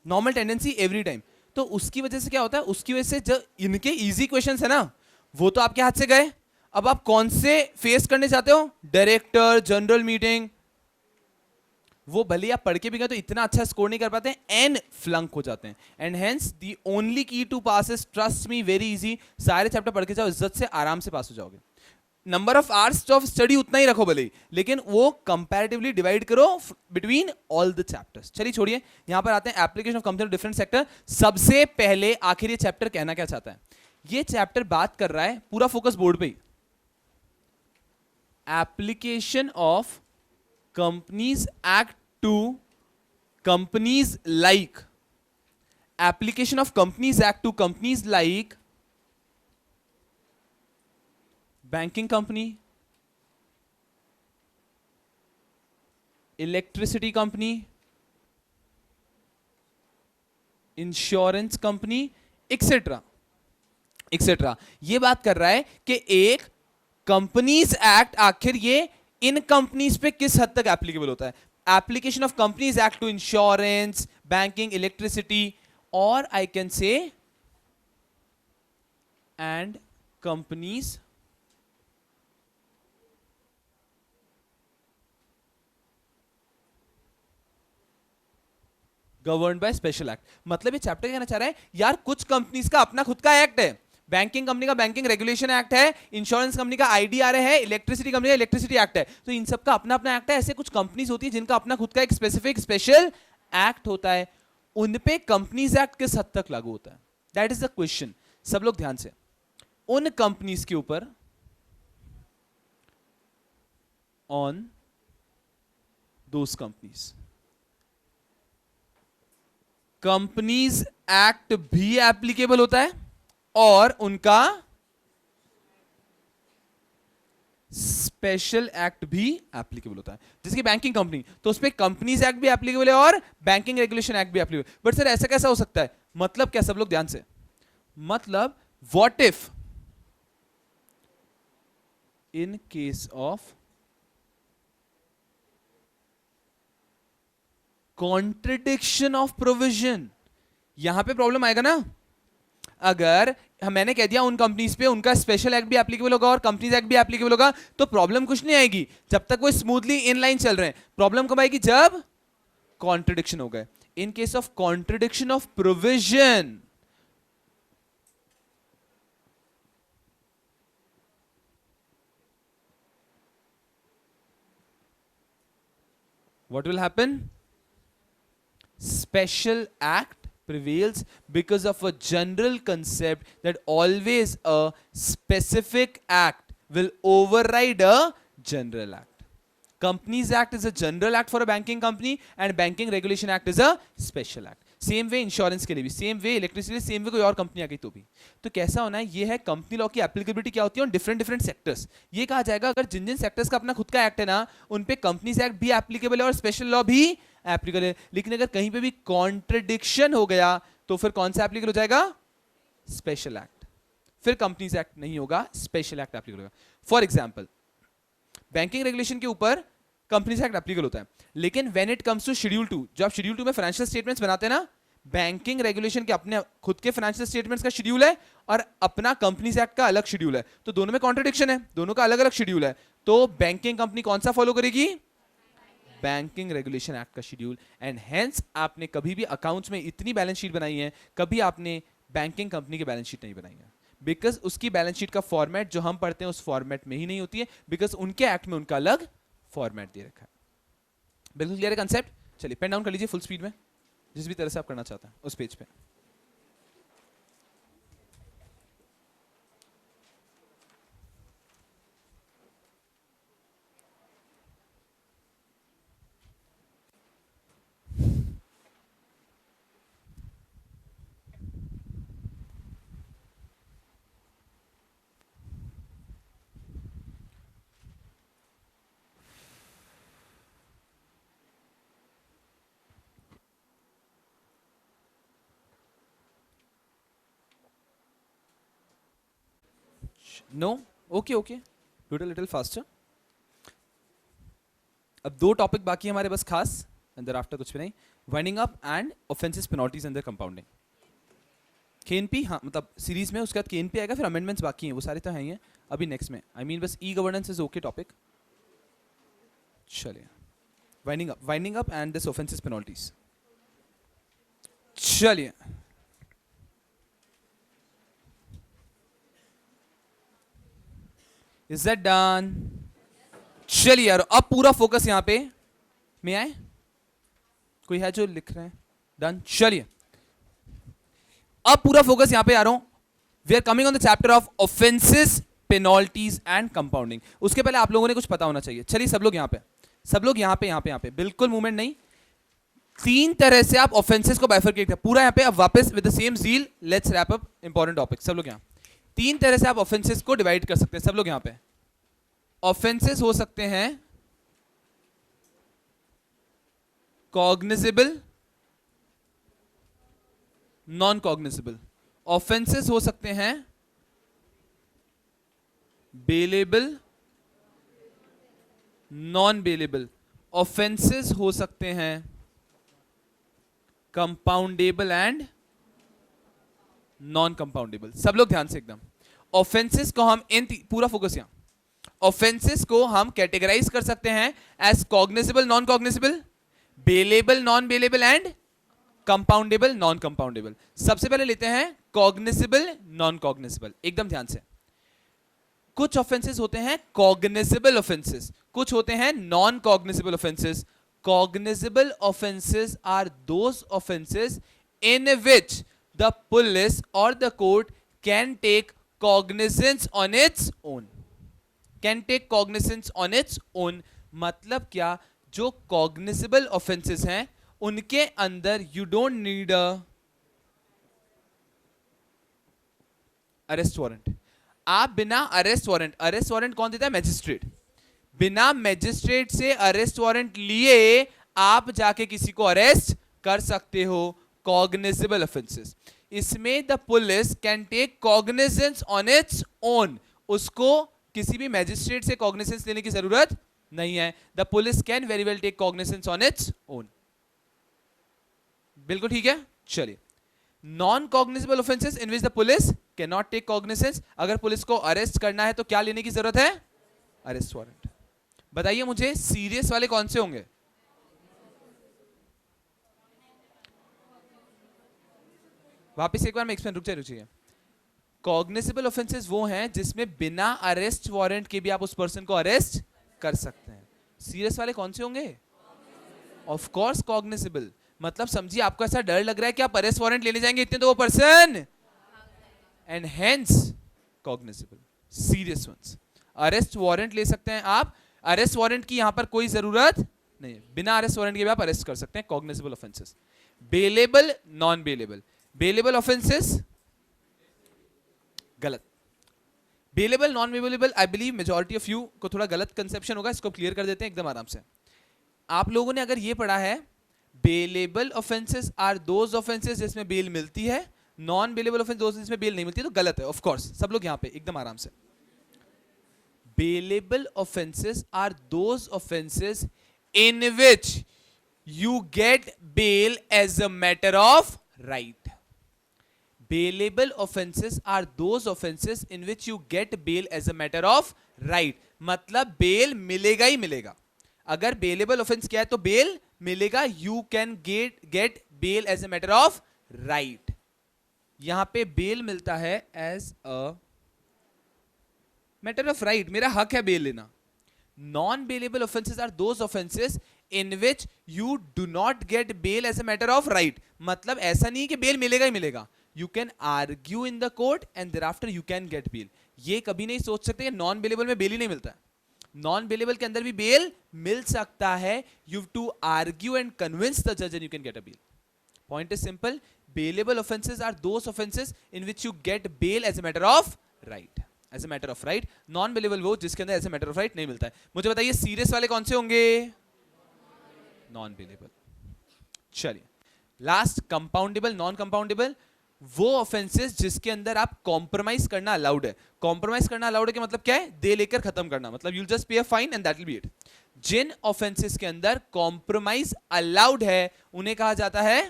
Normal tendency every time. तो उसकी वजह से क्या होता है? उसकी वजह से जो इनके इजी क्वेश्चंस है ना, वो तो आपके हाथ से गए। अब आप कौन से फेस करने चाहते हो? Director, general meeting. वो भले आप पढ़ के भी गए तो इतना अच्छा स्कोर नहीं कर पाते हैं, एंड फ्लंक हो जाते हैं। And hence the only key to pass is, trust me, very easy. सारे चैप्टर पढ़ के जाओ, इज्जत से आराम से पास हो जाओगे। Number of hours of study उतना ही रखो भले ही, लेकिन वो कंपैरेटिवली डिवाइड करो बिटवीन ऑल द चैप्टर्स। चलिए छोड़िए, यहां पर आते हैं application of company different sector. सबसे पहले आखिर ये चैप्टर कहना क्या चाहता है? ये चैप्टर बात कर रहा है, पूरा फोकस बोर्ड पे ही, application of companies act to companies like, application of companies act to companies like banking company, electricity company, insurance company, etcetera etcetera. ये बात कर रहा है कि एक कंपनीज एक्ट आखिर ये इन कंपनीज पे किस हद तक एप्लीकेबल होता है। Application of companies act to insurance, banking, electricity, और I can say and companies govern by special act. मतलब ये चैप्टर कहना चाह रहा है यार, कुछ कंपनीज का अपना खुद का एक्ट है। बैंकिंग कंपनी का बैंकिंग रेगुलेशन एक्ट है, इंश्योरेंस कंपनी का आईडीआर है, इलेक्ट्रिसिटी कंपनी का इलेक्ट्रिसिटी एक्ट है। तो इन सब का अपना अपना एक्ट है। ऐसे कुछ कंपनीज होती है जिनका अपना खुद का एक स्पेसिफिक स्पेशल एक्ट होता है। उन पे कंपनीज एक्ट किस हद तक लागू होता है, दैट इज द क्वेश्चन। सब लोग ध्यान से, उन कंपनीज के ऊपर on those companies, companies act भी एप्लीकेबल होता है और उनका स्पेशल एक्ट भी एप्लीकेबल होता है। जैसे कि बैंकिंग कंपनी, तो उसमें कंपनीज एक्ट भी एप्लीकेबल है और बैंकिंग रेगुलेशन एक्ट भी एप्लीकेबल। बट सर ऐसा कैसा हो सकता है? मतलब क्या, सब लोग ध्यान से, मतलब what if in case of contradiction of provision, यहां पे प्रॉब्लम आएगा ना। अगर मैंने कह दिया उन कंपनीज पे उनका स्पेशल एक्ट भी एप्लीकेबल होगा और कंपनीज एक्ट भी एप्लीकेबल होगा, तो प्रॉब्लम कुछ नहीं आएगी जब तक वो स्मूथली इन लाइन चल रहे हैं। प्रॉब्लम कब आएगी? जब कॉन्ट्रडिक्शन हो गए। In case of contradiction of provision, what will happen? Special act prevails because of a general concept that always a specific act will override a general act. Companies Act is a general act for a banking company and Banking Regulation Act is a special act. Same way insurance के लिए भी, same way electricity, same way कोई और company आ गई तो भी। तो कैसा होना है, ये है कंपनी लॉ की एप्लीकेबिलिटी क्या होती है ऑन डिफरेंट डिफरेंट सेक्टर्स। ये कहा जाएगा अगर जिन जिन सेक्टर्स का अपना खुद का एक्ट है ना, उन पे कंपनीज एक्ट भी एप्लीकेबल है और स्पेशल लॉ भी एप्लीकेबल है। लेकिन अगर कहीं पे भी कॉन्ट्रडिक्शन हो गया तो फिर कौन सा एप्लीकेबल हो जाएगा? Special act. फिर कंपनीज एक्ट नहीं होगा, स्पेशल एक्ट एप्लीकेबल होगा। फॉर एग्जाम्पल, बैंकिंग रेगुलेशन के ऊपर कंपनीज एक्ट एप्लीकेबल होता है, लेकिन when it comes to schedule 2, जो आप शेड्यूल 2 में फाइनेंशियल स्टेटमेंट्स बनाते हैं ना, बैंकिंग रेगुलेशन के अपने खुद के फाइनेंशियल स्टेटमेंट्स का शेड्यूल है और अपना कंपनीज एक्ट का अलग शेड्यूल है, तो दोनों में कॉन्ट्रडिक्शन है, दोनों का अलग अलग शेड्यूल है। तो बैंकिंग कंपनी कौन सा फॉलो करेगी? बैंकिंग रेगुलेशन एक्ट का शेड्यूल। एंड हेंस आपने कभी भी अकाउंट्स में इतनी बैलेंस शीट बनाई है, कभी आपने बैंकिंग कंपनी की बैलेंस शीट नहीं बनाई है, बिकॉज उसकी बैलेंस शीट का फॉर्मेट जो हम पढ़ते हैं उस फॉर्मेट में ही नहीं होती है, बिकॉज उनके एक्ट में उनका अलग फॉर्मेट दे रखा है। बिल्कुल क्लियर है कंसेप्ट? चलिए पेन डाउन कर लीजिए फुल स्पीड में, जिस भी तरह से आप करना चाहते हैं उस पेज पे। No, okay okay, do it a little faster. अब दो टॉपिक बाकी है हमारे बस खास, अंदर आफ्टर कुछ भी नहीं। Winding up and offences penalties अंदर कंपाउंडिंग। केएनपी, हाँ मतलब सीरीज में उसके बाद केएनपी आएगा, फिर अमेंडमेंट्स बाकी हैं, वो सारे तो हैं ही हैं अभी नेक्स्ट में। आई मीन बस E governance is okay topic. चलिए winding up and this offences penalties. चलिए इज दैट डन? चलिए यार अब पूरा फोकस यहां पे में आए, कोई है जो लिख रहे हैं? डन। चलिए अब पूरा फोकस यहां पे आ रहा हूं। We are coming on the chapter of offences penalties and compounding. उसके पहले आप लोगों ने कुछ पता होना चाहिए। चलिए सब लोग यहां पे, सब लोग यहां पे बिल्कुल मूवमेंट नहीं। तीन तरह से आप ऑफेंसेस को बाइफरकेट कर, पूरा यहां पे अब वापस with the same zeal let's wrap up important topic. सब लोग यहां तीन तरह से आप ऑफेंसेस को डिवाइड कर सकते हैं। सब लोग यहां पे ऑफेंसेस हो सकते हैं कॉग्निजेबल, नॉन कॉग्निजेबल। ऑफेंसेस हो सकते हैं बेलेबल, नॉन बेलेबल। ऑफेंसेस हो सकते हैं कंपाउंडेबल एंड नॉन कंपाउंडेबल। सब लोग ध्यान से एकदम। ऑफेंसेस को हम पूरा फोकस यहां, ऑफेंसेस को हम कैटेगराइज कर सकते हैं as cognizable, non cognizable, bailable, non bailable and compoundable, non compoundable. सबसे पहले लेते हैं कॉग्निजेबल, नॉन कॉग्निजेबल। एकदम ध्यान से। कुछ ऑफेंसेस होते हैं कॉग्निजेबल ऑफेंसेस, कुछ होते हैं non cognizable offences. Cognizable offences are those offences in which the police or the court can take cognizance on its own. Can take cognizance on its own मतलब क्या, जो कॉग्निजेबल ऑफेंसेस हैं उनके अंदर you don't need a arrest warrant. आप बिना arrest warrant कौन देता है? मैजिस्ट्रेट। बिना मैजिस्ट्रेट से अरेस्ट वारंट लिए आप जाके किसी को अरेस्ट कर सकते हो कॉग्निजेबल ऑफेंसेस। इसमें the police can take cognizance on its own, उसको किसी भी मैजिस्ट्रेट से कॉग्निजेंस लेने की जरूरत नहीं है। The police can very well take cognizance on its own. बिल्कुल ठीक है। चलिए, non cognizable offences in which the police can not take cognizance. अगर पुलिस को अरेस्ट करना है तो क्या लेने की जरूरत है? Arrest warrant. बताइए मुझे, सीरियस वाले कौन से होंगे? वापस एक बार मैं एक्सप्लेन, रुकिए। कॉग्निजेबल ऑफेंसेस वो हैं जिसमें बिना अरेस्ट वारंट के भी आप उस पर्सन को अरेस्ट कर सकते हैं। सीरियस वाले कौन से होंगे? Of course cognizable. मतलब समझिए, आपको ऐसा डर लग रहा है कि आप अरेस्ट वारंट लेने जाएंगे इतने तो वो person, and hence cognizable. Serious ones arrest warrant ले सकते हैं आप, अरेस्ट वारंट की यहां पर कोई जरूरत नहीं है, बिना अरेस्ट वारंट के भी आप अरेस्ट कर सकते हैं cognizable offences. Bailable, non bailable. Bailable offences गलत। Bailable, non bailable, I believe majority of you को थोड़ा गलत कंसेप्शन होगा, इसको क्लियर कर देते हैं एकदम आराम से। आप लोगों ने अगर ये पढ़ा है, bailable offences are those offences जिसमें बेल मिलती है, नॉन बेलेबल ऑफेंस दोज जिसमें बेल नहीं मिलती, तो गलत है। ऑफ कोर्स सब लोग यहां पे एकदम आराम से। Bailable offences are those offences in which you get bail as a matter of right. Bailable offenses are those offenses in which you get bail as a matter of right। मतलब bell मिलेगा ही मिलेगा। अगर bailable offence क्या है तो bail मिलेगा, you can get bail as a matter of right. यहां पे बेल मिलता है as a matter of right, मेरा हक है बेल लेना। Non bailable offences are those offences in which you do not get bail as a matter of right. मतलब ऐसा नहीं कि बेल मिलेगा ही मिलेगा, you can argue in the court and thereafter you can get bail। ये कभी नहीं सोच सकते कि नॉन बेलेबल में बेल ही नहीं मिलता है। नॉन बेलेबल के अंदर भी बेल मिल सकता है, you have to argue and convince the judge and you can get a bail। point is simple, bailable offenses are those offenses in which you get bail as a matter of right, as a matter of right। Non bailable वो जिसके अंदर as a matter of right नहीं मिलता है। मुझे बताइए serious वाले कौन से होंगे? Non bailable. चलिए लास्ट, कंपाउंडेबल, नॉन कंपाउंडेबल वो ऑफेंसेस जिसके अंदर आप कॉम्प्रोमाइज करना अलाउड है। कॉम्प्रोमाइज करना अलाउड है कि मतलब क्या है? दे लेकर खत्म करना, मतलब you just pay a fine and that will be it. जिन ऑफेंसेस के अंदर कॉम्प्रोमाइज अलाउड है उन्हें कहा जाता है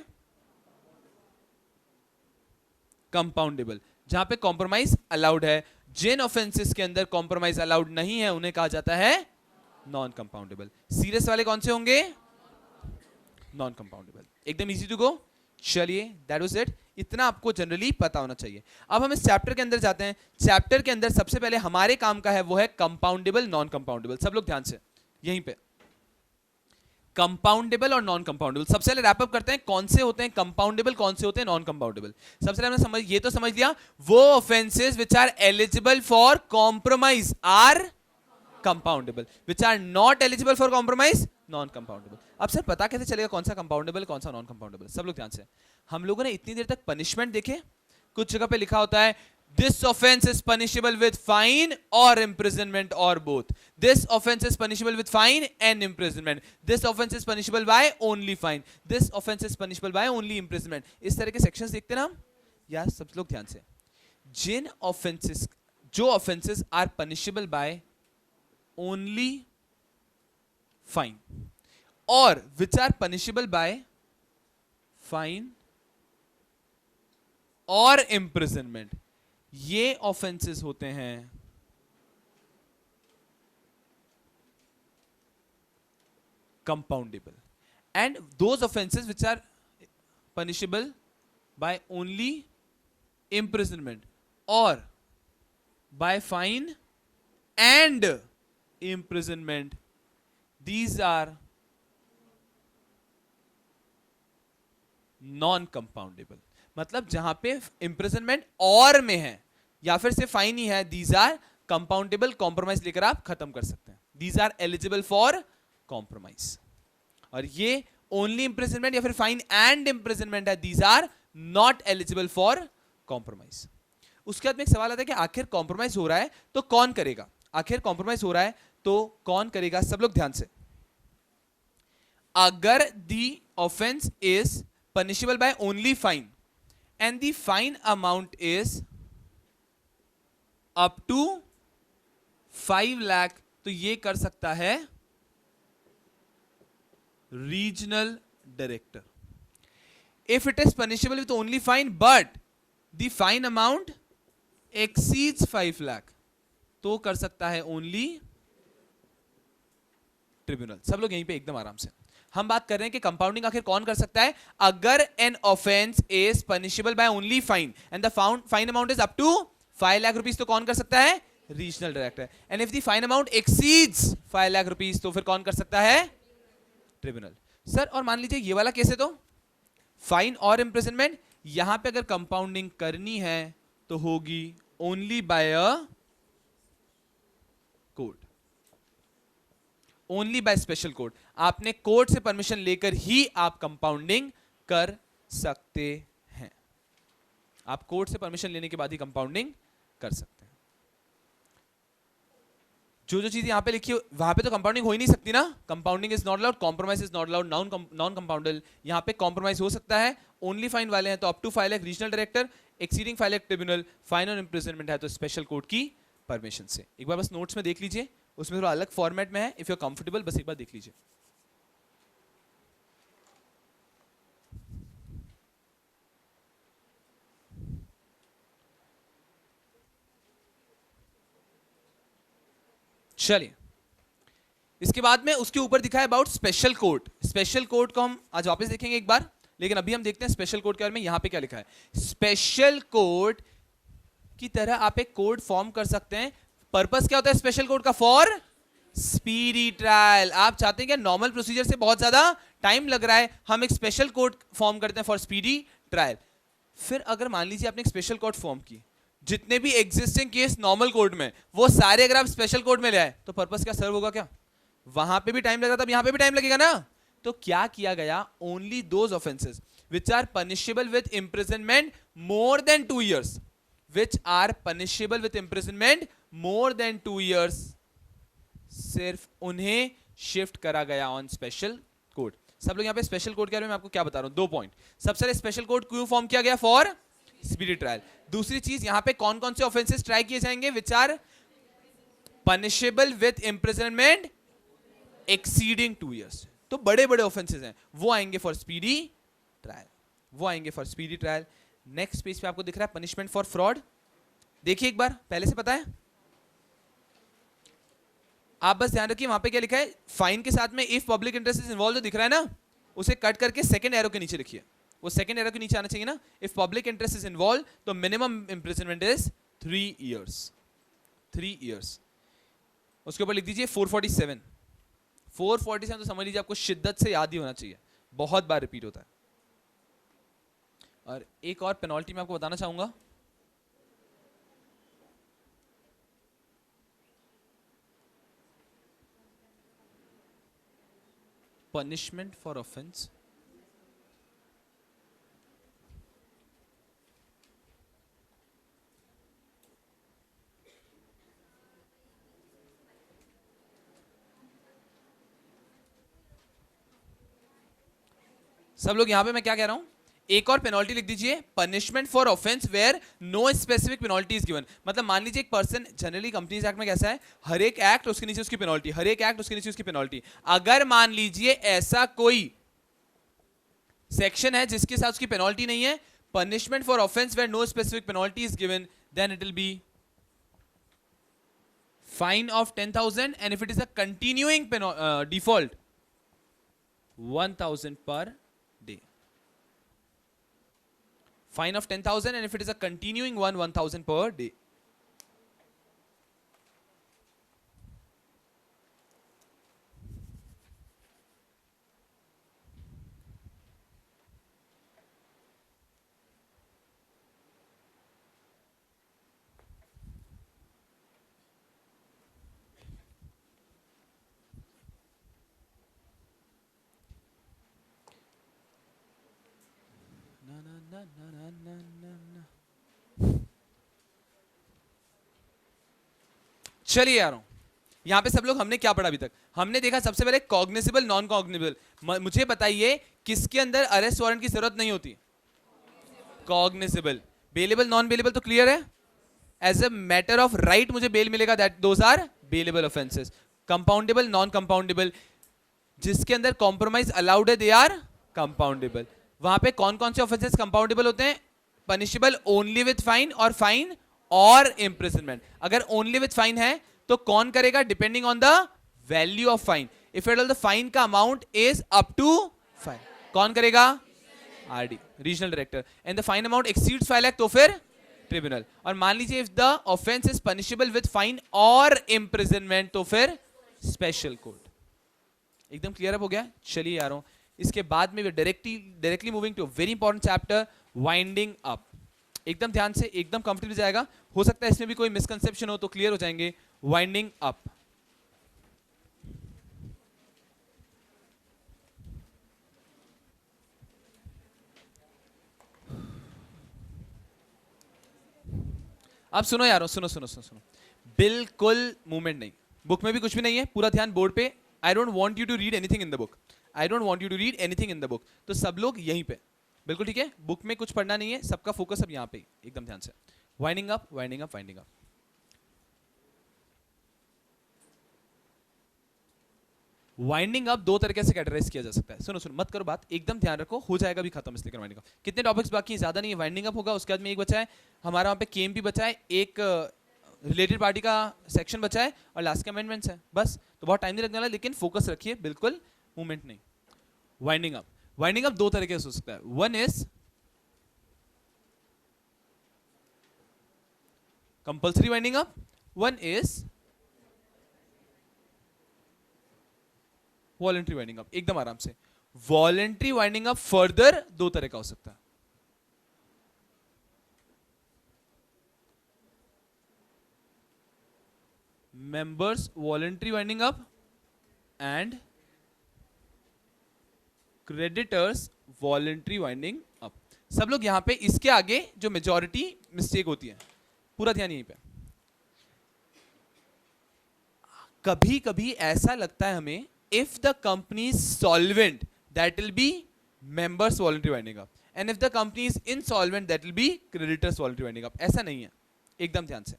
कंपाउंडेबल। जहां पे कॉम्प्रोमाइज अलाउड है, जिन ऑफेंसेस के अंदर कॉम्प्रोमाइज अलाउड नहीं है उन्हें कहा जाता है नॉन कंपाउंडेबल। सीरियस वाले कौन से होंगे? Non compoundable. एकदम इजी टू गो। चलिए दैट वाज इट, इतना आपको जनरली पता होना चाहिए। अब हम इस चैप्टर के अंदर जाते हैं। चैप्टर के अंदर सबसे पहले हमारे काम का है वो है कंपाउंडेबल, नॉन कंपाउंडेबल। सब लोग ध्यान से यहीं पे, कंपाउंडेबल और नॉन कंपाउंडेबल सबसे पहले रैप अप करते हैं। कौन से होते हैं कंपाउंडेबल, कौन से होते हैं नॉन कंपाउंडेबल। सबसे पहले हमने समझ, ये तो समझ लिया, वो offences which are eligible for compromise are compoundable, which are not eligible for compromise non compoundable. अब सर पता कैसे चलेगा कौन सा कंपाउंडेबल कौन सा नॉन कंपाउंडेबल? सब लोग ध्यान से, हम लोगों ने इतनी देर तक पनिशमेंट देखे, कुछ जगह पे लिखा होता है this offence is punishable with fine और इंप्रिजनमेंट और both. This offence is punishable with fine and imprisonment. This offence is punishable by only fine. This offence is punishable by only imprisonment. इस तरह के सेक्शंस देखते ना हम यार, सब लोग ध्यान से। जिन ऑफेंसेस, जो offences are punishable by only fine और which are punishable by fine और इंप्रिजनमेंट, ये ऑफेंसेस होते हैं compoundable. And those offences which are punishable by only imprisonment और by fine and imprisonment, these are non compoundable। मतलब जहां पे imprisonment और में है या फिर सिर्फ फाइन ही है, दीज आर कंपाउंडेबल, कॉम्प्रोमाइज लेकर आप खत्म कर सकते हैं, these are eligible for compromise. और ये ओनली इंप्रिजनमेंट या फिर फाइन एंड इंप्रिजनमेंट है, these are not eligible for compromise. उसके बाद में एक सवाल आता है कि आखिर कॉम्प्रोमाइज हो रहा है तो कौन करेगा, आखिर कॉम्प्रोमाइज हो रहा है तो कौन करेगा। सब लोग ध्यान से, अगर the offence is punishable by only fine and the fine amount is up to 5 lakh, तो ये कर सकता है regional director. If it is punishable with only fine but the fine amount exceeds 5 lakh, तो कर सकता है ओनली ट्रिब्यूनल। सब लोग यहीं पे एकदम आराम से, हम बात कर रहे हैं कि कंपाउंडिंग आखिर कौन कर सकता है। अगर an offence is punishable by only fine and the fine amount is up to 5 lakh rupees, तो कौन कर सकता है, regional director. And if the fine amount exceeds 5 lakh rupees, तो फिर कौन कर सकता है, ट्रिब्यूनल। सर और मान लीजिए ये वाला केस है, तो फाइन और इंप्रिजनमेंट, यहां पे अगर कंपाउंडिंग करनी है तो होगी only by a court, only by special court. आपने कोर्ट से परमिशन लेकर ही आप कंपाउंडिंग कर सकते हैं, आप कोर्ट से परमिशन लेने के बाद ही कंपाउंडिंग कर सकते हैं। जो जो चीज यहां पे लिखी है वहां पे तो कंपाउंडिंग हो ही नहीं सकती ना, compounding is not allowed, compromise is not allowed, non compoundable. यहां पे कॉम्प्रोमाइज हो सकता है, ओनली फाइन वाले हैं तो up to 5 lakh regional director, exceeding 5 lakh tribunal, fine और इंप्रिजनमेंट है तो स्पेशल कोर्ट की परमिशन से। एक बार बस नोट्स में देख लीजिए, उसमें थोड़ा अलग फॉर्मेट में है, इफ यू आर कंफर्टेबल बस एक बार देख लीजिए। चलिए, इसके बाद में उसके ऊपर दिखा है about special court. Special court को हम आज वापस देखेंगे एक बार, लेकिन अभी हम देखते हैं स्पेशल कोर्ट के बारे में। यहां पे क्या लिखा है, स्पेशल कोर्ट की तरह आप एक कोर्ट फॉर्म कर सकते हैं। पर्पस क्या होता है स्पेशल कोर्ट का, फॉर स्पीडी ट्रायल। आप चाहते हैं कि नॉर्मल प्रोसीजर से बहुत ज्यादा टाइम लग रहा है, हम एक स्पेशल कोर्ट फॉर्म करते हैं फॉर स्पीडी ट्रायल। फिर अगर मान लीजिए आपने एक स्पेशल कोर्ट फॉर्म की, जितने भी एग्जिस्टिंग केस नॉर्मल कोर्ट में वो सारे अगर आप स्पेशल कोर्ट में ले आए, तो पर्पस क्या सर्व होगा क्या, वहां पे भी टाइम लग रहा था, अब यहां पे भी टाइम लगेगा ना। तो क्या किया गया, only those offences which are punishable with imprisonment more than 2 years, which are punishable with imprisonment more than 2 years, सिर्फ उन्हें शिफ्ट करा गया ऑन स्पेशल कोर्ट। सब लोग यहां पे स्पेशल कोर्ट के बारे में आपको क्या बता रहा हूं, 2 पॉइंट। सबसे पहले स्पेशल कोर्ट क्यों फॉर्म किया गया, फॉर स्पीडी ट्रायल। दूसरी चीज, यहां पे कौन कौन से ऑफेंसेस ट्राई किए जाएंगे, which are punishable with imprisonment exceeding 2 years, तो बड़े बड़े ऑफेंसेस हैं वो आएंगे फॉर स्पीडी ट्रायल, वो आएंगे for speedy trial. Next page पे आपको दिख रहा है पनिशमेंट फॉर फ्रॉड। देखिए एक बार, पहले से पता है, आप बस ध्यान रखिए वहां पे क्या लिखा है, फाइन के साथ में if public interest is involve जो दिख रहा है ना, उसे कट करके सेकंड एरो के नीचे लिखिए, वो सेकंड एरो के नीचे आना चाहिए ना। If public interest is involve तो minimum imprisonment is 3 years, 3 years। उसके ऊपर लिख दीजिए 447, 447 तो समझ लीजिए आपको शिद्दत से याद ही होना चाहिए, बहुत बार रिपीट होता है। और एक और पेनल्टी मैं आपको बताना चाहूंगा, पनिशमेंट फॉर ऑफेंस सब लोग यहां पे मैं क्या कह रहा हूं, एक और पेनल्टी लिख दीजिए, punishment for offence where no specific penalty is given. मतलब मान लीजिए एक पर्सन, जनरली कंपनीज एक्ट में कैसा है, हर एक एक्ट उसके नीचे उसकी पेनल्टी, हर एक एक्ट उसके नीचे उसकी पेनल्टी। अगर मान लीजिए ऐसा कोई सेक्शन है जिसके साथ उसकी पेनल्टी नहीं है, punishment for offence where no specific penalty is given, then it will be fine of 10,000 and if it is a continuing default 1,000 per day. Fine of 10,000 and if it is a continuing one, 1,000 per day. चलिए यारों, यहां पे सब लोग हमने क्या पढ़ा अभी तक? हमने देखा सबसे पहले कॉग्निजिबल नॉन कॉग्निजिबल। मुझे बताइए किसके अंदर अरेस्ट वारंट की जरूरत नहीं होती? कॉग्निजिबल। बेलेबल नॉन बेलेबल तो क्लियर है, as a matter of right मुझे बेल मिलेगा, that those are bailable offences. Compoundable non compoundable, जिसके अंदर कॉम्प्रोमाइज अलाउड है, दे आर कंपाउंडेबल। वहां पे कौन कौन से ऑफेंसेस कंपाउंडेबल होते हैं? पनिशेबल ओनली विथ फाइन और फाइन और इम्प्रिजनमेंट। अगर ओनली विथ फाइन है तो कौन करेगा? Depending on the value of fine. If at all the fine का amount is up to fine, कौन करेगा? RD, regional director. And the fine amount exceeds 5 lakh तो फिर ट्रिब्यूनल। और मान लीजिए if the offence is punishable with fine और imprisonment तो फिर स्पेशल कोर्ट। एकदम क्लियर अप हो गया? चलिए यारों, इसके बाद में directly moving to very important chapter, winding up. एकदम ध्यान से, एकदम कंफर्टेबल जाएगा। हो सकता है इसमें भी कोई मिसकंसेप्शन हो तो क्लियर हो जाएंगे। वाइंडिंग अप, अब सुनो यारों, सुनो सुनो सुनो सुनो, बिल्कुल मूवमेंट नहीं, बुक में भी कुछ भी नहीं है, पूरा ध्यान बोर्ड पे। I don't want you to read anything in the book, I don't want you to read anything in the book. तो सब लोग यहीं पे, बिल्कुल ठीक है, बुक में कुछ पढ़ना नहीं है, सबका फोकस अब यहाँ पे, एकदम ध्यान से। Winding up, winding up, winding up. Winding up दो तरीके से कैटेगराइज किया जा सकता है। सुनो सुनो, मत करो बात, एकदम ध्यान रखो, हो जाएगा भी खत्म इसलिए वाइंडिंग अप। कितने टॉपिक्स बाकी हैं? ज्यादा नहीं है। वाइंडिंग अप होगा, उसके बाद में एक बचा है हमारा, वहां पे केम भी बचा है, एक रिलेटेड पार्टी का सेक्शन बचा है, और लास्ट के अमेंडमेंट्स है, बस। तो बहुत टाइम नहीं लगने वाला, लेकिन फोकस रखिए, बिल्कुल मूवमेंट नहीं। वाइंडिंग अप, वाइंडिंग अप दो तरीके से हो सकता है। One is compulsory winding up, one is voluntary winding up. एकदम आराम से, वॉलंटरी वाइंडिंग अप फर्दर दो तरह का हो सकता है। Members voluntary winding up and creditors voluntary winding up. सब लोग यहां पे, इसके आगे जो मेजॉरिटी मिस्टेक होती है, पूरा ध्यान यहीं पे। कभी कभी ऐसा लगता है हमें, if the company is solvent that will be members voluntary winding up, and if the company is insolvent that will be creditors voluntary winding up। ऐसा नहीं है, एकदम ध्यान से।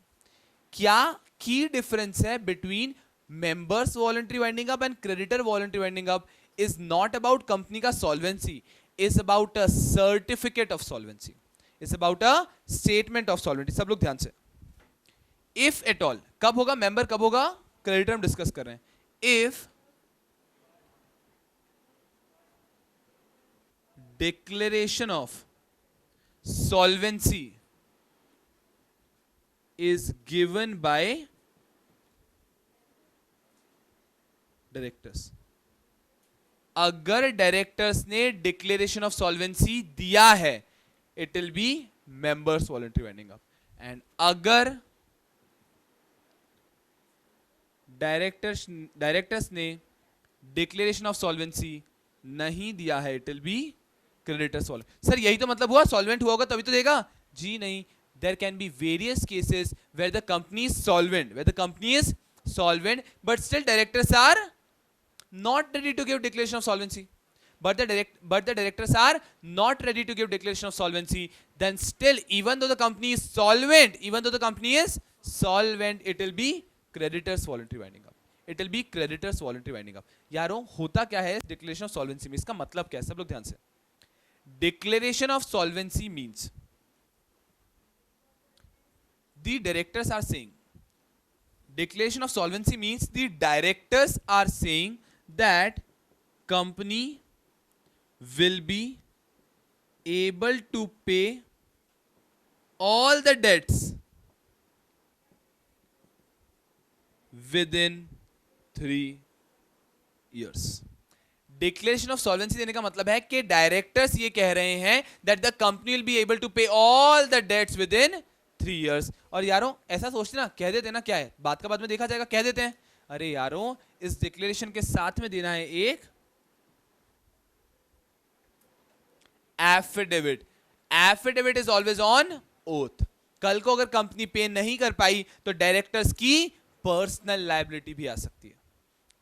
क्या की डिफरेंस है between members voluntary winding up and creditor voluntary winding up is not about company का solvency, is about a certificate of solvency, is about a statement of solvency। सब लोग ध्यान से, if at all, कब होगा member, कब होगा creditor, हम डिस्कस कर रहे हैं। if declaration of solvency is given by directors, अगर डायरेक्टर्स ने डिक्लेरेशन ऑफ सॉल्वेंसी दिया है, it will B members voluntary winding up. And अगर डायरेक्टर्स ने डिक्लेरेशन ऑफ सॉल्वेंसी नहीं दिया है, it will be creditors voluntary. Sir यही तो मतलब हुआ, सॉल्वेंट हुआ होगा तभी तो देगा जी? नहीं, there can be various cases where the company is solvent, where the company is solvent but still directors are not ready to give declaration of solvency, but the directors are not ready to give declaration of solvency, then still even though the company is solvent, it will be creditors voluntary winding up, it will be creditors voluntary winding up। यारों होता क्या है declaration of solvency में, इसका मतलब क्या है? सब लोग ध्यान से, declaration of solvency means the directors are saying, declaration of solvency means the directors are saying that company will be able to pay all the debts within 3 years। Declaration of solvency देने का मतलब है कि directors ये कह रहे हैं that the company will be able to pay all the debts within 3 years। और यारों ऐसा सोचते ना, कह देते ना, क्या है बात का बाद में देखा जाएगा, कह देते हैं अरे यारों इस डिक्लेरेशन के साथ में देना है एक affidavit. Affidavit is always on oath. कल को अगर कंपनी पे नहीं कर पाई तो डायरेक्टर्स की पर्सनल लायबिलिटी भी आ सकती है।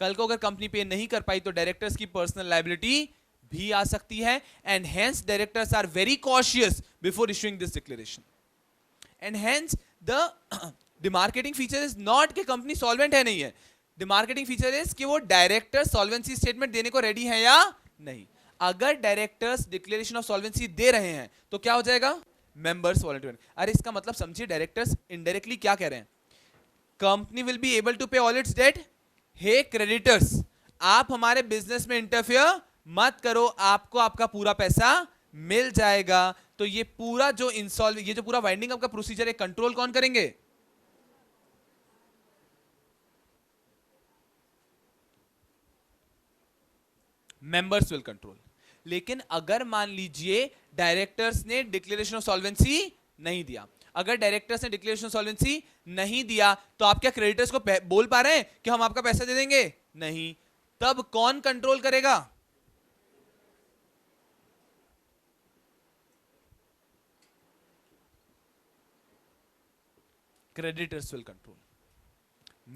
कल को अगर कंपनी पे नहीं कर पाई तो डायरेक्टर्स की पर्सनल लायबिलिटी भी आ सकती है। And hence directors are very cautious before issuing this declaration. And hence the demarketing feature is not कि कंपनी सॉल्वेंट है नहीं है, डिमार्केटिंग फीचर इज कि वो डायरेक्टर सॉल्वेंसी स्टेटमेंट देने को रेडी है या नहीं। अगर डायरेक्टर्स डिक्लेरेशन ऑफ सॉल्वेंसी दे रहे हैं तो क्या हो जाएगा, मेंबर्स वॉलंटरी। अरे इसका मतलब समझिए, डायरेक्टर्स इनडायरेक्टली क्या कह रहे हैं, company will be able to pay all its debt. Hey creditors, आप हमारे बिजनेस में इंटरफियर मत करो, आपको आपका पूरा पैसा मिल जाएगा। तो ये पूरा जो ये जो पूरा वाइंडिंग अप का प्रोसीजर है, कंट्रोल कौन करेंगे, मेंबर्स विल कंट्रोल। लेकिन अगर मान लीजिए डायरेक्टर्स ने डिक्लेरेशन ऑफ सॉल्वेंसी नहीं दिया, अगर डायरेक्टर्स ने डिक्लेरेशन ऑफ सॉल्वेंसी नहीं दिया तो आप क्या क्रेडिटर्स को बोल पा रहे हैं कि हम आपका पैसा दे देंगे, नहीं। तब कौन कंट्रोल करेगा, creditors will control.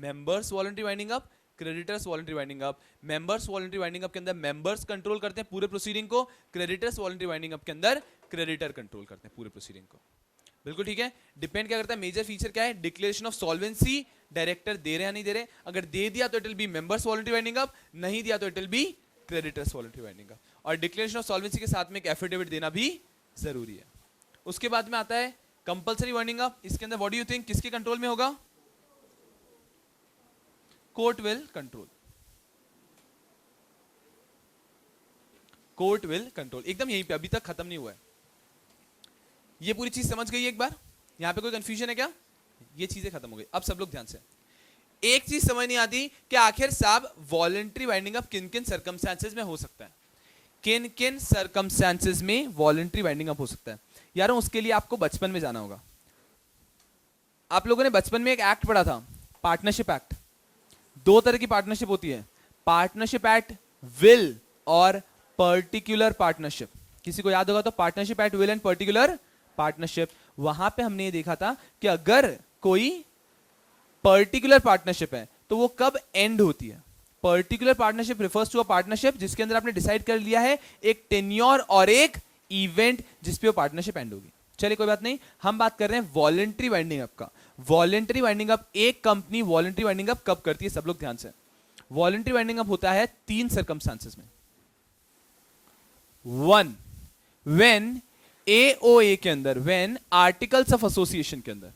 Members voluntary winding up, creditors voluntary winding up. Members voluntary winding up के अंदर मेंबर्स कंट्रोल करते हैं पूरे प्रोसीडिंग को, क्रेडिटर्स वॉलंटरी वाइंडिंग अप के अंदर क्रेडिटर कंट्रोल करते हैं पूरे प्रोसीडिंग को। बिल्कुल ठीक है। डिपेंड क्या करता है, मेजर फीचर क्या है, डिक्लेरेशन ऑफ सॉल्वेंसी डायरेक्टर दे रहे हैं नहीं दे रहे। अगर दे दिया तो it will B members voluntary winding up, नहीं दिया तो it will be creditors voluntary winding up. और डिक्लेरेशन ऑफ सॉल्वेंसी के साथ में एक एफिडेविट देना भी जरूरी है। उसके बाद में आता है कंपल्सरी वाइंडिंग अप। इसके अंदर व्हाट डू यू थिंक किसके कंट्रोल में होगा, court will control, court will control. एकदम यहीं पे, अभी तक खत्म नहीं हुआ है। ये पूरी चीज समझ गई एक बार, यहां पे कोई कंफ्यूजन है क्या, ये चीजें खत्म हो गई। अब सब लोग ध्यान से, एक चीज समझ नहीं आती कि आखिर साहब वॉलंटरी वाइंडिंग अप किन किन सर्कमस्टेंसेस में हो सकता है, किन किन सर्कमस्टेंसेस में वॉलंटरी वाइंडिंग अप हो सकता है। यारों उसके लिए आपको बचपन में जाना होगा। आप लोगों ने बचपन में एक एक्ट पढ़ा था, पार्टनरशिप एक्ट। दो तरह की पार्टनरशिप होती है, पार्टनरशिप एक्ट विल और पर्टिकुलर पार्टनरशिप। किसी को याद होगा तो partnership act will and particular partnership. वहां पे हमने ये देखा था कि अगर कोई पर्टिकुलर पार्टनरशिप है तो वो कब एंड होती है। Particular partnership refers to a partnership जिसके अंदर आपने डिसाइड कर लिया है एक टेन्योर और एक इवेंट जिसपे वो पार्टनरशिप एंड होगी। चलिए कोई बात नहीं, हम बात कर रहे हैं वॉलंटरी वाइंडिंग अप का। वॉलंटरी वाइंडिंग अप, एक कंपनी वॉलंटरी वाइंडिंग अप कब करती है, सब लोग ध्यान से। वॉलंटरी वाइंडिंग अप होता है तीन सर्कमस्टांसेस में। वन, व्हेन एओए के अंदर, व्हेन आर्टिकल्स ऑफ एसोसिएशन के अंदर,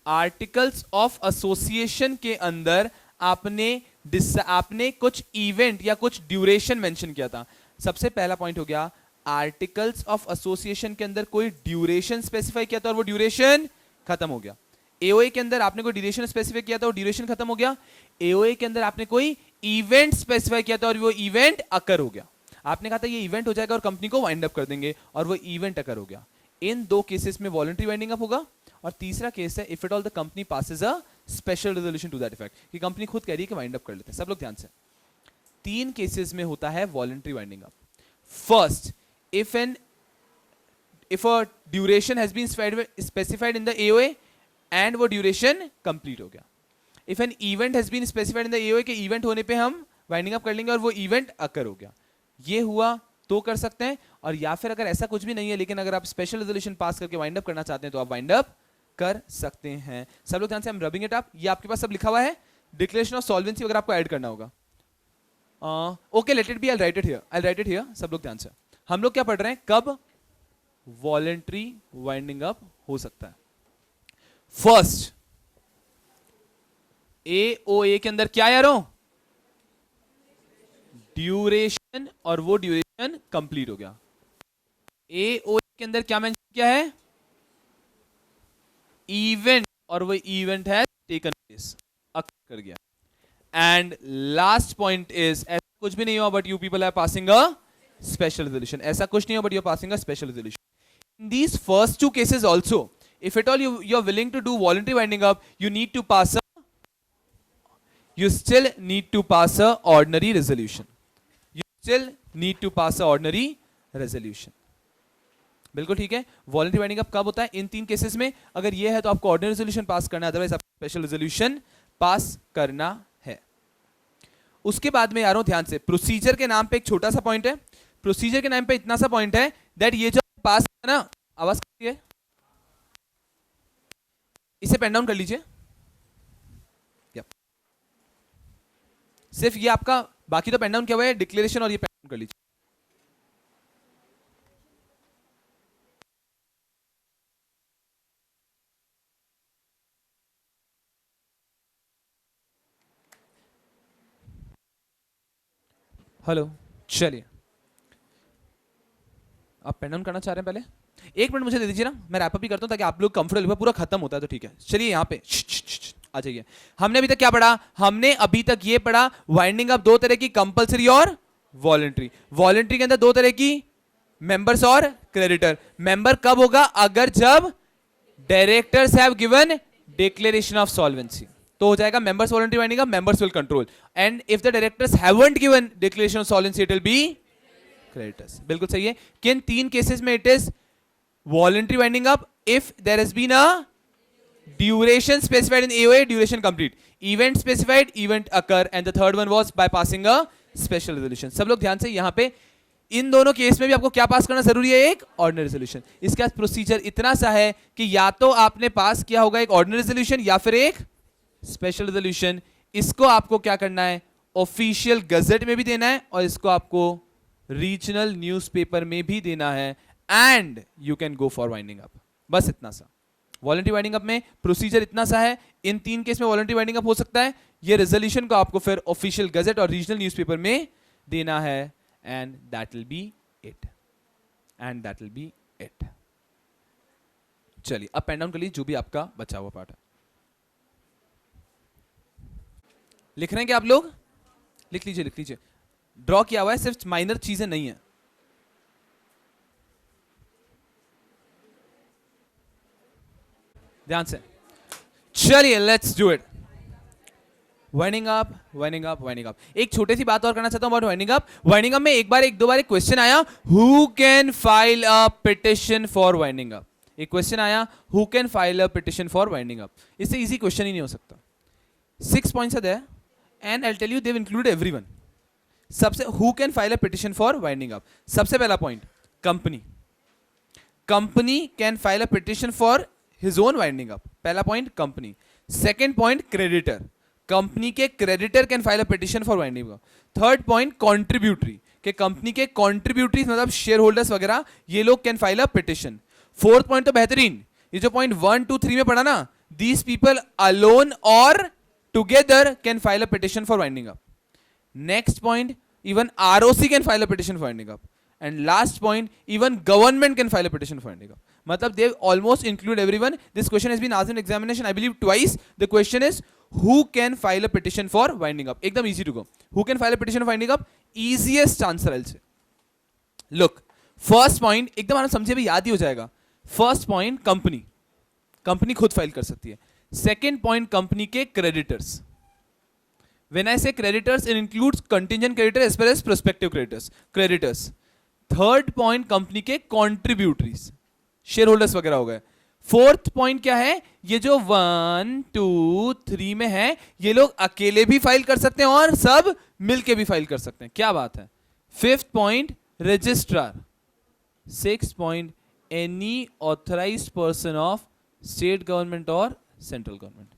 आर्टिकल्स ऑफ एसोसिएशन के अंदर आपने कुछ इवेंट या कुछ ड्यूरेशन मेंशन किया था। सबसे पहला पॉइंट हो गया, आर्टिकल्स ऑफ एसोसिएशन के अंदर कोई ड्यूरेशन स्पेसिफाई किया था और वो ड्यूरेशन खत्म हो गया। एओए के अंदर आपने कोई ड्यूरेशन स्पेसिफाई किया था और ड्यूरेशन खत्म हो गया। एओए के अंदर आपने कोई इवेंट स्पेसिफाई किया था और वो इवेंट अकर हो गया। आपने कहा था ये इवेंट हो जाएगा और कंपनी को वाइंड अप कर देंगे और वो इवेंट अकर हो गया। इन दो केसेस में वॉलंटरी वाइंडिंग अप होगा। और तीसरा केस है if it all the company passes a special resolution to that effect, कि कंपनी खुद कह रही है कि वाइंड अप कर लेते हैं। सब लोग ध्यान से, तीन केसेस में होता है voluntary winding up. First, if a duration has been specified in the AOA and वो duration complete हो गया। if an event has been specified in the AOA के event होने पे हम winding up कर लेंगे और वो event occur हो गया। ये हुआ तो कर सकते हैं, और या फिर अगर ऐसा कुछ भी नहीं है लेकिन अगर आप स्पेशल रेजोल्यूशन पास करके वाइंड अप करना चाहते हैं तो आप वाइंड अप कर सकते हैं। सब लोग ध्यान से, हम रबिंग इट अप। ये आपके पास सब लिखा हुआ है, डिक्लेरेशन ऑफ सॉल्वेंसी वगैरह आपको ऐड करना होगा। Okay, let it be, I right it here. सब लोग ध्यान से, हम लोग क्या पढ़ रहे हैं, कब वॉलंटरी वाइंडिंग अप हो सकता है। फर्स्ट, एओए के अंदर क्या यारों, ड्यूरेशन, और वो ड्यूरेशन कंप्लीट हो गया। एओए के अंदर क्या मेंशन किया है, इवेंट, और वो इवेंट हैज टेकन प्लेस, अकर कर गया। एंड लास्ट पॉइंट इज, ऐसा कुछ भी नहीं हुआ but you people are passing a special resolution. ऐसा कुछ नहीं हुआ but you are passing a special resolution. In these first two cases also, if at all you are willing to do voluntary winding up, you still need to pass a ordinary resolution. You still need to pass a ordinary resolution. बिल्कुल ठीक है। Voluntary winding up कब होता है? इन 3 cases में। अगर ये है तो आपको ऑर्डिनरी रेजोल्यूशन पास करना है, अदरवाइज आपको स्पेशल रेजोल्यूशन पास करना है। उसके बाद में यारों ध्यान से, प्रोसीजर के नाम पे एक छोटा सा पॉइंट है। प्रोसीजर के नाम पे इतना सा पॉइंट है दैट ये जो पास है ना, आवाज है, इसे पेन डाउन कर लीजिए। सिर्फ ये आपका, बाकी तो पेन डाउन किया हुआ है, डिक्लेरेशन और ये पेन डाउन कर लीजिए। हेलो, चलिए आप पेन डाउन करना चाह रहे हैं? पहले 1 मिनट मुझे दे दीजिए ना, मैं रैप अप ही करता हूं ताकि आप लोग कंफर्टेबल हो। पूरा खत्म होता है तो ठीक है। चलिए यहाँ पे आ जाइए। हमने अभी तक क्या पढ़ा? हमने अभी तक ये पढ़ा वाइंडिंग अप 2 तरह की, कंपलसरी और वॉलंटरी। वॉलंटरी के अंदर 2 तरह की, मेंबर्स और क्रेडिटर। मेंबर कब होगा? अगर जब directors have given declaration of solvency, तो हो जाएगा members voluntary winding up, members will control. And if the directors haven't given declaration of solvency, it will be creditors. बिल्कुल सही है। किन 3 केसेस में it is voluntary winding up? If there has been a duration specified in AOA, duration complete, event specified, event occur, and the third one was by passing a special resolution. सब लोग ध्यान से, यहाँ पे इन दोनों case में भी आपको क्या पास करना जरूरी है? एक ऑर्डिनरी रेजोल्यूशन। इसका प्रोसीजर इतना सा है कि या तो आपने पास किया होगा एक ऑर्डिनरी रेजोल्यूशन या फिर एक स्पेशल रेजोल्यूशन। इसको आपको क्या करना है? ऑफिशियल गजेट में भी देना है और इसको आपको रीजनल न्यूज़पेपर में भी देना है, and you can go for winding up. बस इतना सा। वॉलंटरी वाइंडिंग अप में प्रोसीजर इतना सा है। इन 3 केस में वॉलंटरी वाइंडिंग अप हो सकता है। ये रेजोल्यूशन को आपको फिर ऑफिशियल गजेट और रीजनल न्यूज़पेपर में देना है, and that will be it, and that will be it. चलिए अब पेन डाउन कर लीजिए जो भी आपका बचा हुआ पार्ट है। लिख रहे हैं क्या आप लोग? लिख लीजिए, लिख लीजिए। ड्रॉ किया हुआ है, सिर्फ माइनर चीजें नहीं है। ध्यान से चलिए, let's do it. Winding up, winding up, winding up. एक छोटी सी बात और करना चाहता हूं about winding up. Winding up में एक दो बार एक क्वेश्चन आया, who can file a petition for winding up. एक क्वेश्चन आया, who can file a petition for winding up. इससे इजी क्वेश्चन ही नहीं हो सकता। 6 points are there and I tell you they include everyone. सबसे who can file a petition for winding up. सबसे पहला point, company. Company can file a petition for his own winding up. पहला point company. Second point creditor, company के creditor can file a petition for winding up. Third point contributory, के company के contributories मतलब shareholders वगैरह, ये लोग can file a petition. Fourth point तो बेहतरीन, ये जो पॉइंट 1, 2, 3 में पढ़ा ना, दीज पीपल अलोन और together can file a petition for winding up. Next point, even ROC can file a petition for winding up. And last point, even government can file a petition for winding up. मतलब they almost include everyone. This question has been asked in examination, I believe twice. The question is, who can file a petition for winding up? एकदम easy to go. Who can file a petition for winding up? Easiest answer I'll say. Look, first point एकदम आप समझे भी, याद ही हो जाएगा। First point, company, company खुद file कर सकती है। Second point, कंपनी के creditors. When I say creditors, it includes contingent creditor as well as prospective creditors. Creditors. Third point, company के कॉन्ट्रीब्यूटरीज, शेयर होल्डर्स वगैरह हो गए। फोर्थ पॉइंट क्या है? ये जो 1, 2, 3 में है, ये लोग अकेले भी फाइल कर सकते हैं और सब मिलके भी फाइल कर सकते हैं। क्या बात है। Fifth point, registrar. Six point, any authorised person of state government और सेंट्रल गवर्नमेंट।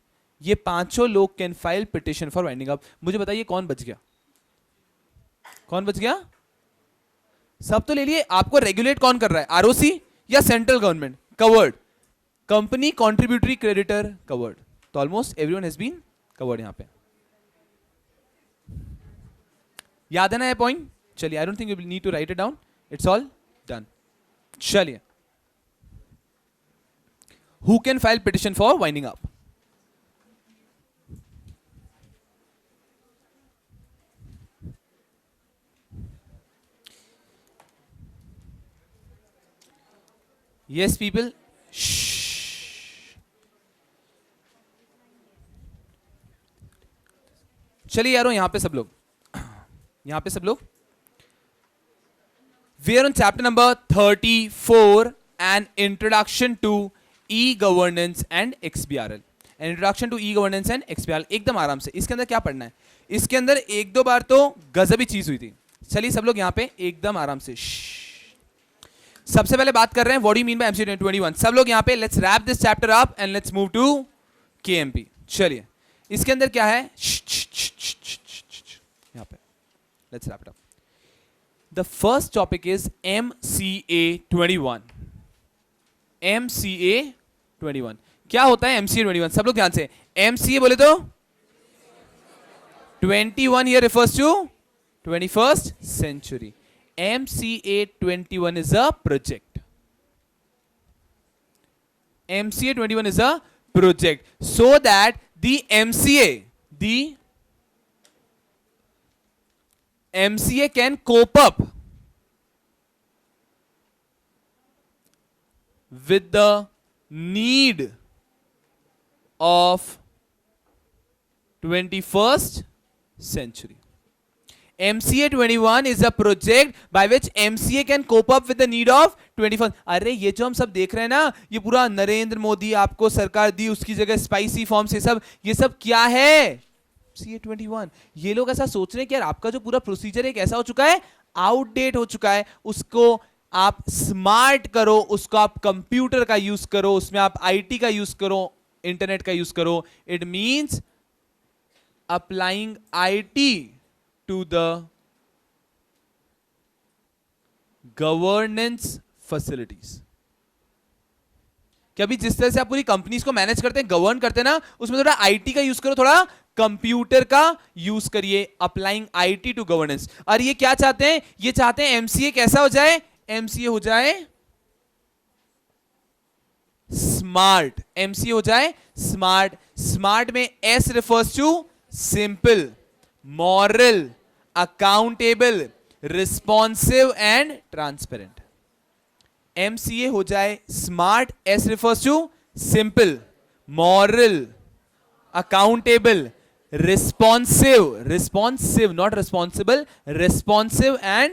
ये पांचों लोग can file petition for winding up. मुझे बताइए कौन बच गया? कौन बच गया? सब तो ले लिए, आपको रेगुलेट कौन कर रहा है? ROC या central government? Covered. Company, contributory, creditor, covered. तो almost everyone has been covered यहां पे। याद है ना ये पॉइंट? चलिए, I don't think you will need to write it down, it's all done. चलिए, who can file petition for winding up? Yes, people. Shh. चलिए यारों, यहां पे सब लोग, We are on chapter number 34 an introduction to e-governance and XBRL. An introduction to e-governance and XBRL. एकदम आराम से इसके अंदर क्या पढ़ना है, इसके अंदर एक दो बार तो गजबी चीज हुई थी. चलिए सब लोग यहाँ पे एकदम आराम से. सबसे पहले बात कर रहे हैं what do you mean by MCA 21. सब लोग यहाँ पे let's wrap this chapter up and let's move to KMP. चलिए इसके अंदर क्या है, यहाँ पे let's wrap it up. The first topic is MCA 21. MCA 21 क्या होता है? एमसीए 21 सब लोग ध्यान से. एमसीए बोले तो 21 here refers to 21st century. MCA 21 is a project. MCA 21 is a project so that the MCA can cope up with the need of 21st century. MCA 21 is a project by which MCA can cope up with the need of 21st. अरे ये जो हम सब देख रहे हैं ना, ये पूरा नरेंद्र मोदी आपको सरकार दी, उसकी जगह स्पाइसी फॉर्म्स, ये सब क्या है? MCA 21. ये लोग ऐसा सोच रहे हैं कि यार आपका जो पूरा प्रोसीजर है कैसा हो चुका है, आउटडेट हो चुका है, उसको आप स्मार्ट करो, उसको आप कंप्यूटर का यूज करो, उसमें आप आईटी का यूज करो, इंटरनेट का यूज करो. It means applying IT to the governance facilities. कि अभी जिस तरह से आप पूरी कंपनीज को मैनेज करते हैं, गवर्न करते हैं ना, उसमें थोड़ा आईटी का यूज करो, थोड़ा कंप्यूटर का यूज करिए. Applying IT to governance. और ये क्या चाहते हैं? ये चाहते हैं एमसीए कैसा हो जाए? एमसीए हो जाए स्मार्ट. एमसीए हो जाए स्मार्ट. स्मार्ट में S refers to simple, moral, accountable, responsive and transparent. MCA हो जाए smart. S refers to simple, moral, accountable, responsive not responsible, responsive and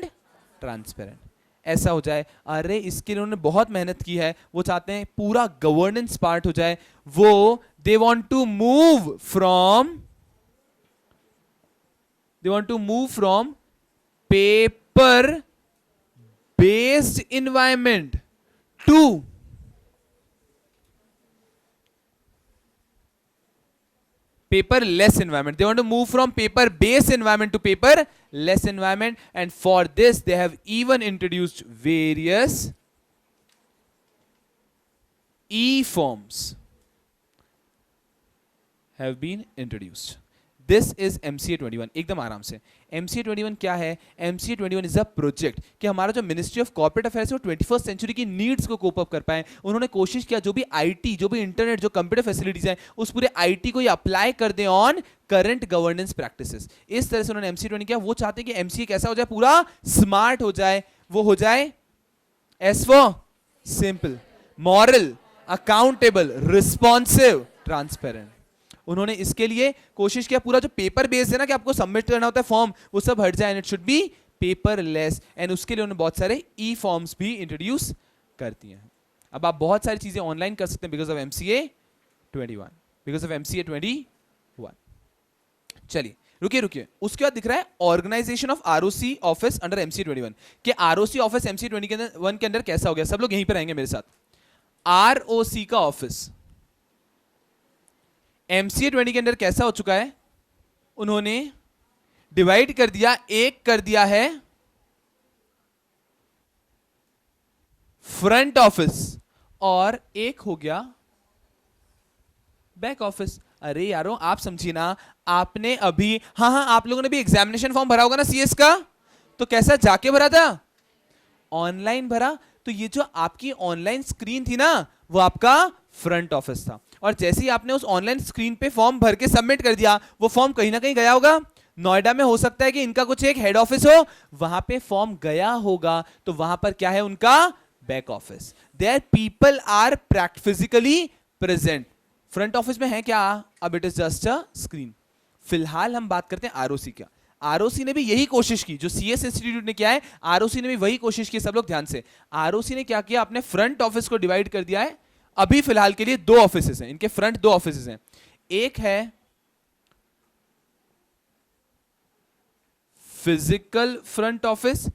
transparent. ऐसा हो जाए. अरे इसके लिए उन्होंने बहुत मेहनत की है. वो चाहते हैं पूरा गवर्नेंस पार्ट हो जाए. वो they want to move from paper based environment to paperless environment. They want to move from paper based environment to paperless environment, and for this they have even introduced various e-forms have been introduced. This is MCA 21. एकदम आराम से. MCA 21 क्या है? MCA 21 is a project कि हमारा जो ministry of corporate affairs है वो 21st सेंचुरी की नीड्स को कोप अप कर पाए. उन्होंने कोशिश किया जो भी आईटी, जो भी इंटरनेट, जो कंप्यूटर फैसिलिटीज हैं, उस पूरे आईटी को ये अप्लाई कर दें ऑन करंट गवर्नेंस प्रैक्टिसेस. इस तरह से उन्होंने एमसीए 20 किया. वो चाहते हैं कि एमसीए कैसा हो जाए? पूरा स्मार्ट हो जाए. वो हो जाए S for simple, moral, accountable, responsive, transparent. उन्होंने इसके लिए कोशिश किया पूरा जो पेपर बेस्ड है ना, कि आपको सबमिट करना होता है फॉर्म, वो सब हट जाए. And it should be paperless. And उसके लिए उन्होंने बहुत सारे ई फॉर्म्स भी इंट्रोड्यूस कर दिए हैं. अब आप बहुत सारी चीजें ऑनलाइन कर सकते हैं because of MCA 21, because of MCA 21. चलिए रुकिए. उसके बाद दिख रहा है organisation of ROC office under MCA 21. कि आरओसी ऑफिस एमसीए 21 के अंदर कैसा हो गया? सब लोग यहीं पर रहेंगे मेरे साथ. आरओसी का ऑफिस एमसीए 20 के अंदर कैसा हो चुका है? उन्होंने डिवाइड कर दिया. एक कर दिया है फ्रंट ऑफिस और एक हो गया बैक ऑफिस. अरे यारों आप समझिए ना, आपने अभी हाँ आप लोगों ने भी एग्जामिनेशन फॉर्म भरा होगा ना सीएस का, तो कैसा जाके भरा था? ऑनलाइन भरा. तो ये जो आपकी ऑनलाइन स्क्रीन थी ना, वो आपका फ्रंट ऑफिस था. और जैसे ही आपने उस ऑनलाइन स्क्रीन पे फॉर्म भर के सबमिट कर दिया, वो फॉर्म कहीं ना कहीं गया होगा. नोएडा में हो सकता है कि इनका कुछ एक हेड ऑफिस हो, वहां पे फॉर्म गया होगा. तो वहां पर क्या है? उनका back office. There people are physically present. Front office में है क्या? अब it is just a screen. फिलहाल हम बात करते हैं आरओसी का. आरओसी ने भी यही कोशिश की, जो सीएस इंस्टीट्यूट ने किया है, आरओसी ने भी वही कोशिश की। सब लोग ध्यान से, आरओसी ने क्या किया, अपने फ्रंट ऑफिस को डिवाइड कर दिया है। अभी फिलहाल के लिए दो ऑफिसेस हैं, इनके फ्रंट दो ऑफिसेस हैं। एक है फिजिकल फ्रंट ऑफिस,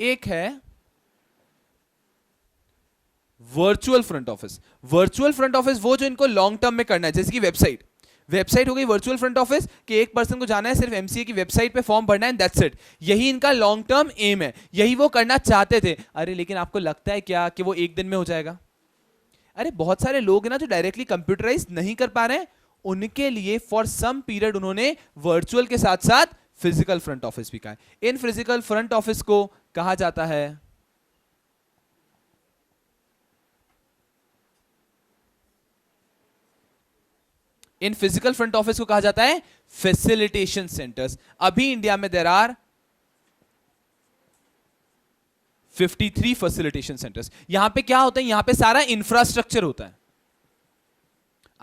एक है virtual front office. Virtual front office वो जो इनको लॉन्ग टर्म में करना है, जैसे कि वेबसाइट हो गई वर्चुअल फ्रंट ऑफिस, कि एक पर्सन को जाना है सिर्फ एमसीए की वेबसाइट पे फॉर्म भरना है, दैट्स इट। यही इनका लॉन्ग टर्म एम है, यही वो करना चाहते थे। अरे लेकिन आपको लगता है क्या कि वो एक दिन में हो जाएगा? अरे बहुत सारे लोग हैं ना जो डायरेक्टली कंप्यूटराइज नहीं कर पा रहे हैं, उनके लिए फॉर सम पीरियड उन्होंने वर्चुअल के साथ साथ फिजिकल फ्रंट ऑफिस भी कहा है। इन फिजिकल फ्रंट ऑफिस को कहा जाता है इन फिजिकल फ्रंट ऑफिस को कहा जाता है फैसिलिटेशन सेंटर्स। अभी इंडिया में देयर आर 53 फैसिलिटेशन सेंटर्स। यहां पे क्या होता है, यहां पे सारा इंफ्रास्ट्रक्चर होता है।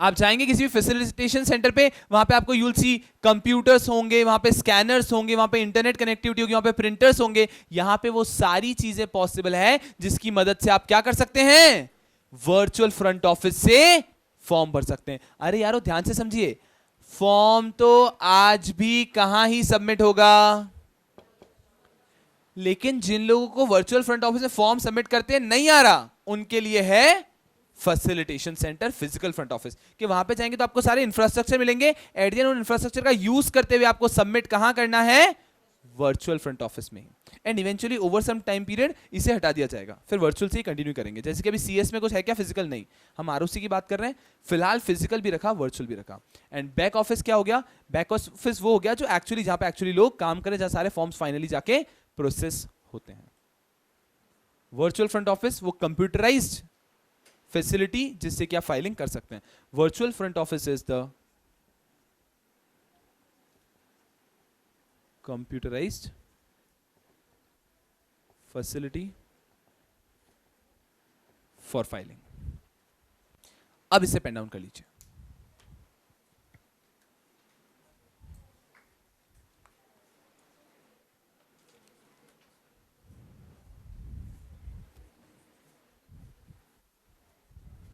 आप जाएंगे किसी भी फैसिलिटेशन सेंटर पे, वहां पे आपको यूल सी कंप्यूटर्स होंगे, वहां पे स्कैनर्स होंगे, वहां पे इंटरनेट कनेक्टिविटी होगी, वहां पे प्रिंटर्स होंगे। यहां पे वो सारी चीजें पॉसिबल है जिसकी मदद से आप क्या कर सकते हैं, वर्चुअल फ्रंट ऑफिस से फॉर्म भर सकते हैं। अरे यारो ध्यान से समझिए, फॉर्म तो आज भी कहां ही सबमिट होगा, लेकिन जिन लोगों को वर्चुअल फ्रंट ऑफिस में फॉर्म सबमिट करते हैं नहीं आ रहा, उनके लिए है facilitation centre, physical front office, कि वहां पे जाएंगे तो आपको सारे इंफ्रास्ट्रक्चर मिलेंगे। एट द एंड उन इंफ्रास्ट्रक्चर का यूज करते हुए आपको सबमिट कहां करना है, वर्चुअल फ्रंट ऑफिस में। And eventually over some time period इसे हटा दिया जाएगा, फिर वर्चुअल से ही कंटिन्यू करेंगे। जैसे कि अभी सीएस में कुछ है क्या फिजिकल, नहीं, हम आरओसी की बात कर रहे हैं, फिलहाल फिजिकल भी रखा, वर्चुअल भी रखा। एंड बैक ऑफिस क्या हो गया, बैक ऑफिस वो हो गया जो एक्चुअली जहां पे एक्चुअली लोग काम करें, जहां सारे फॉर्म्स फाइनली जाके प्रोसेस होते हैं। वर्चुअल फ्रंट ऑफिस वो कंप्यूटराइज्ड फैसिलिटी जिससे कि आप फाइलिंग कर सकते हैं। Virtual front office is the computerised facility for filing. अब इसे पेन डाउन कर लीजिए।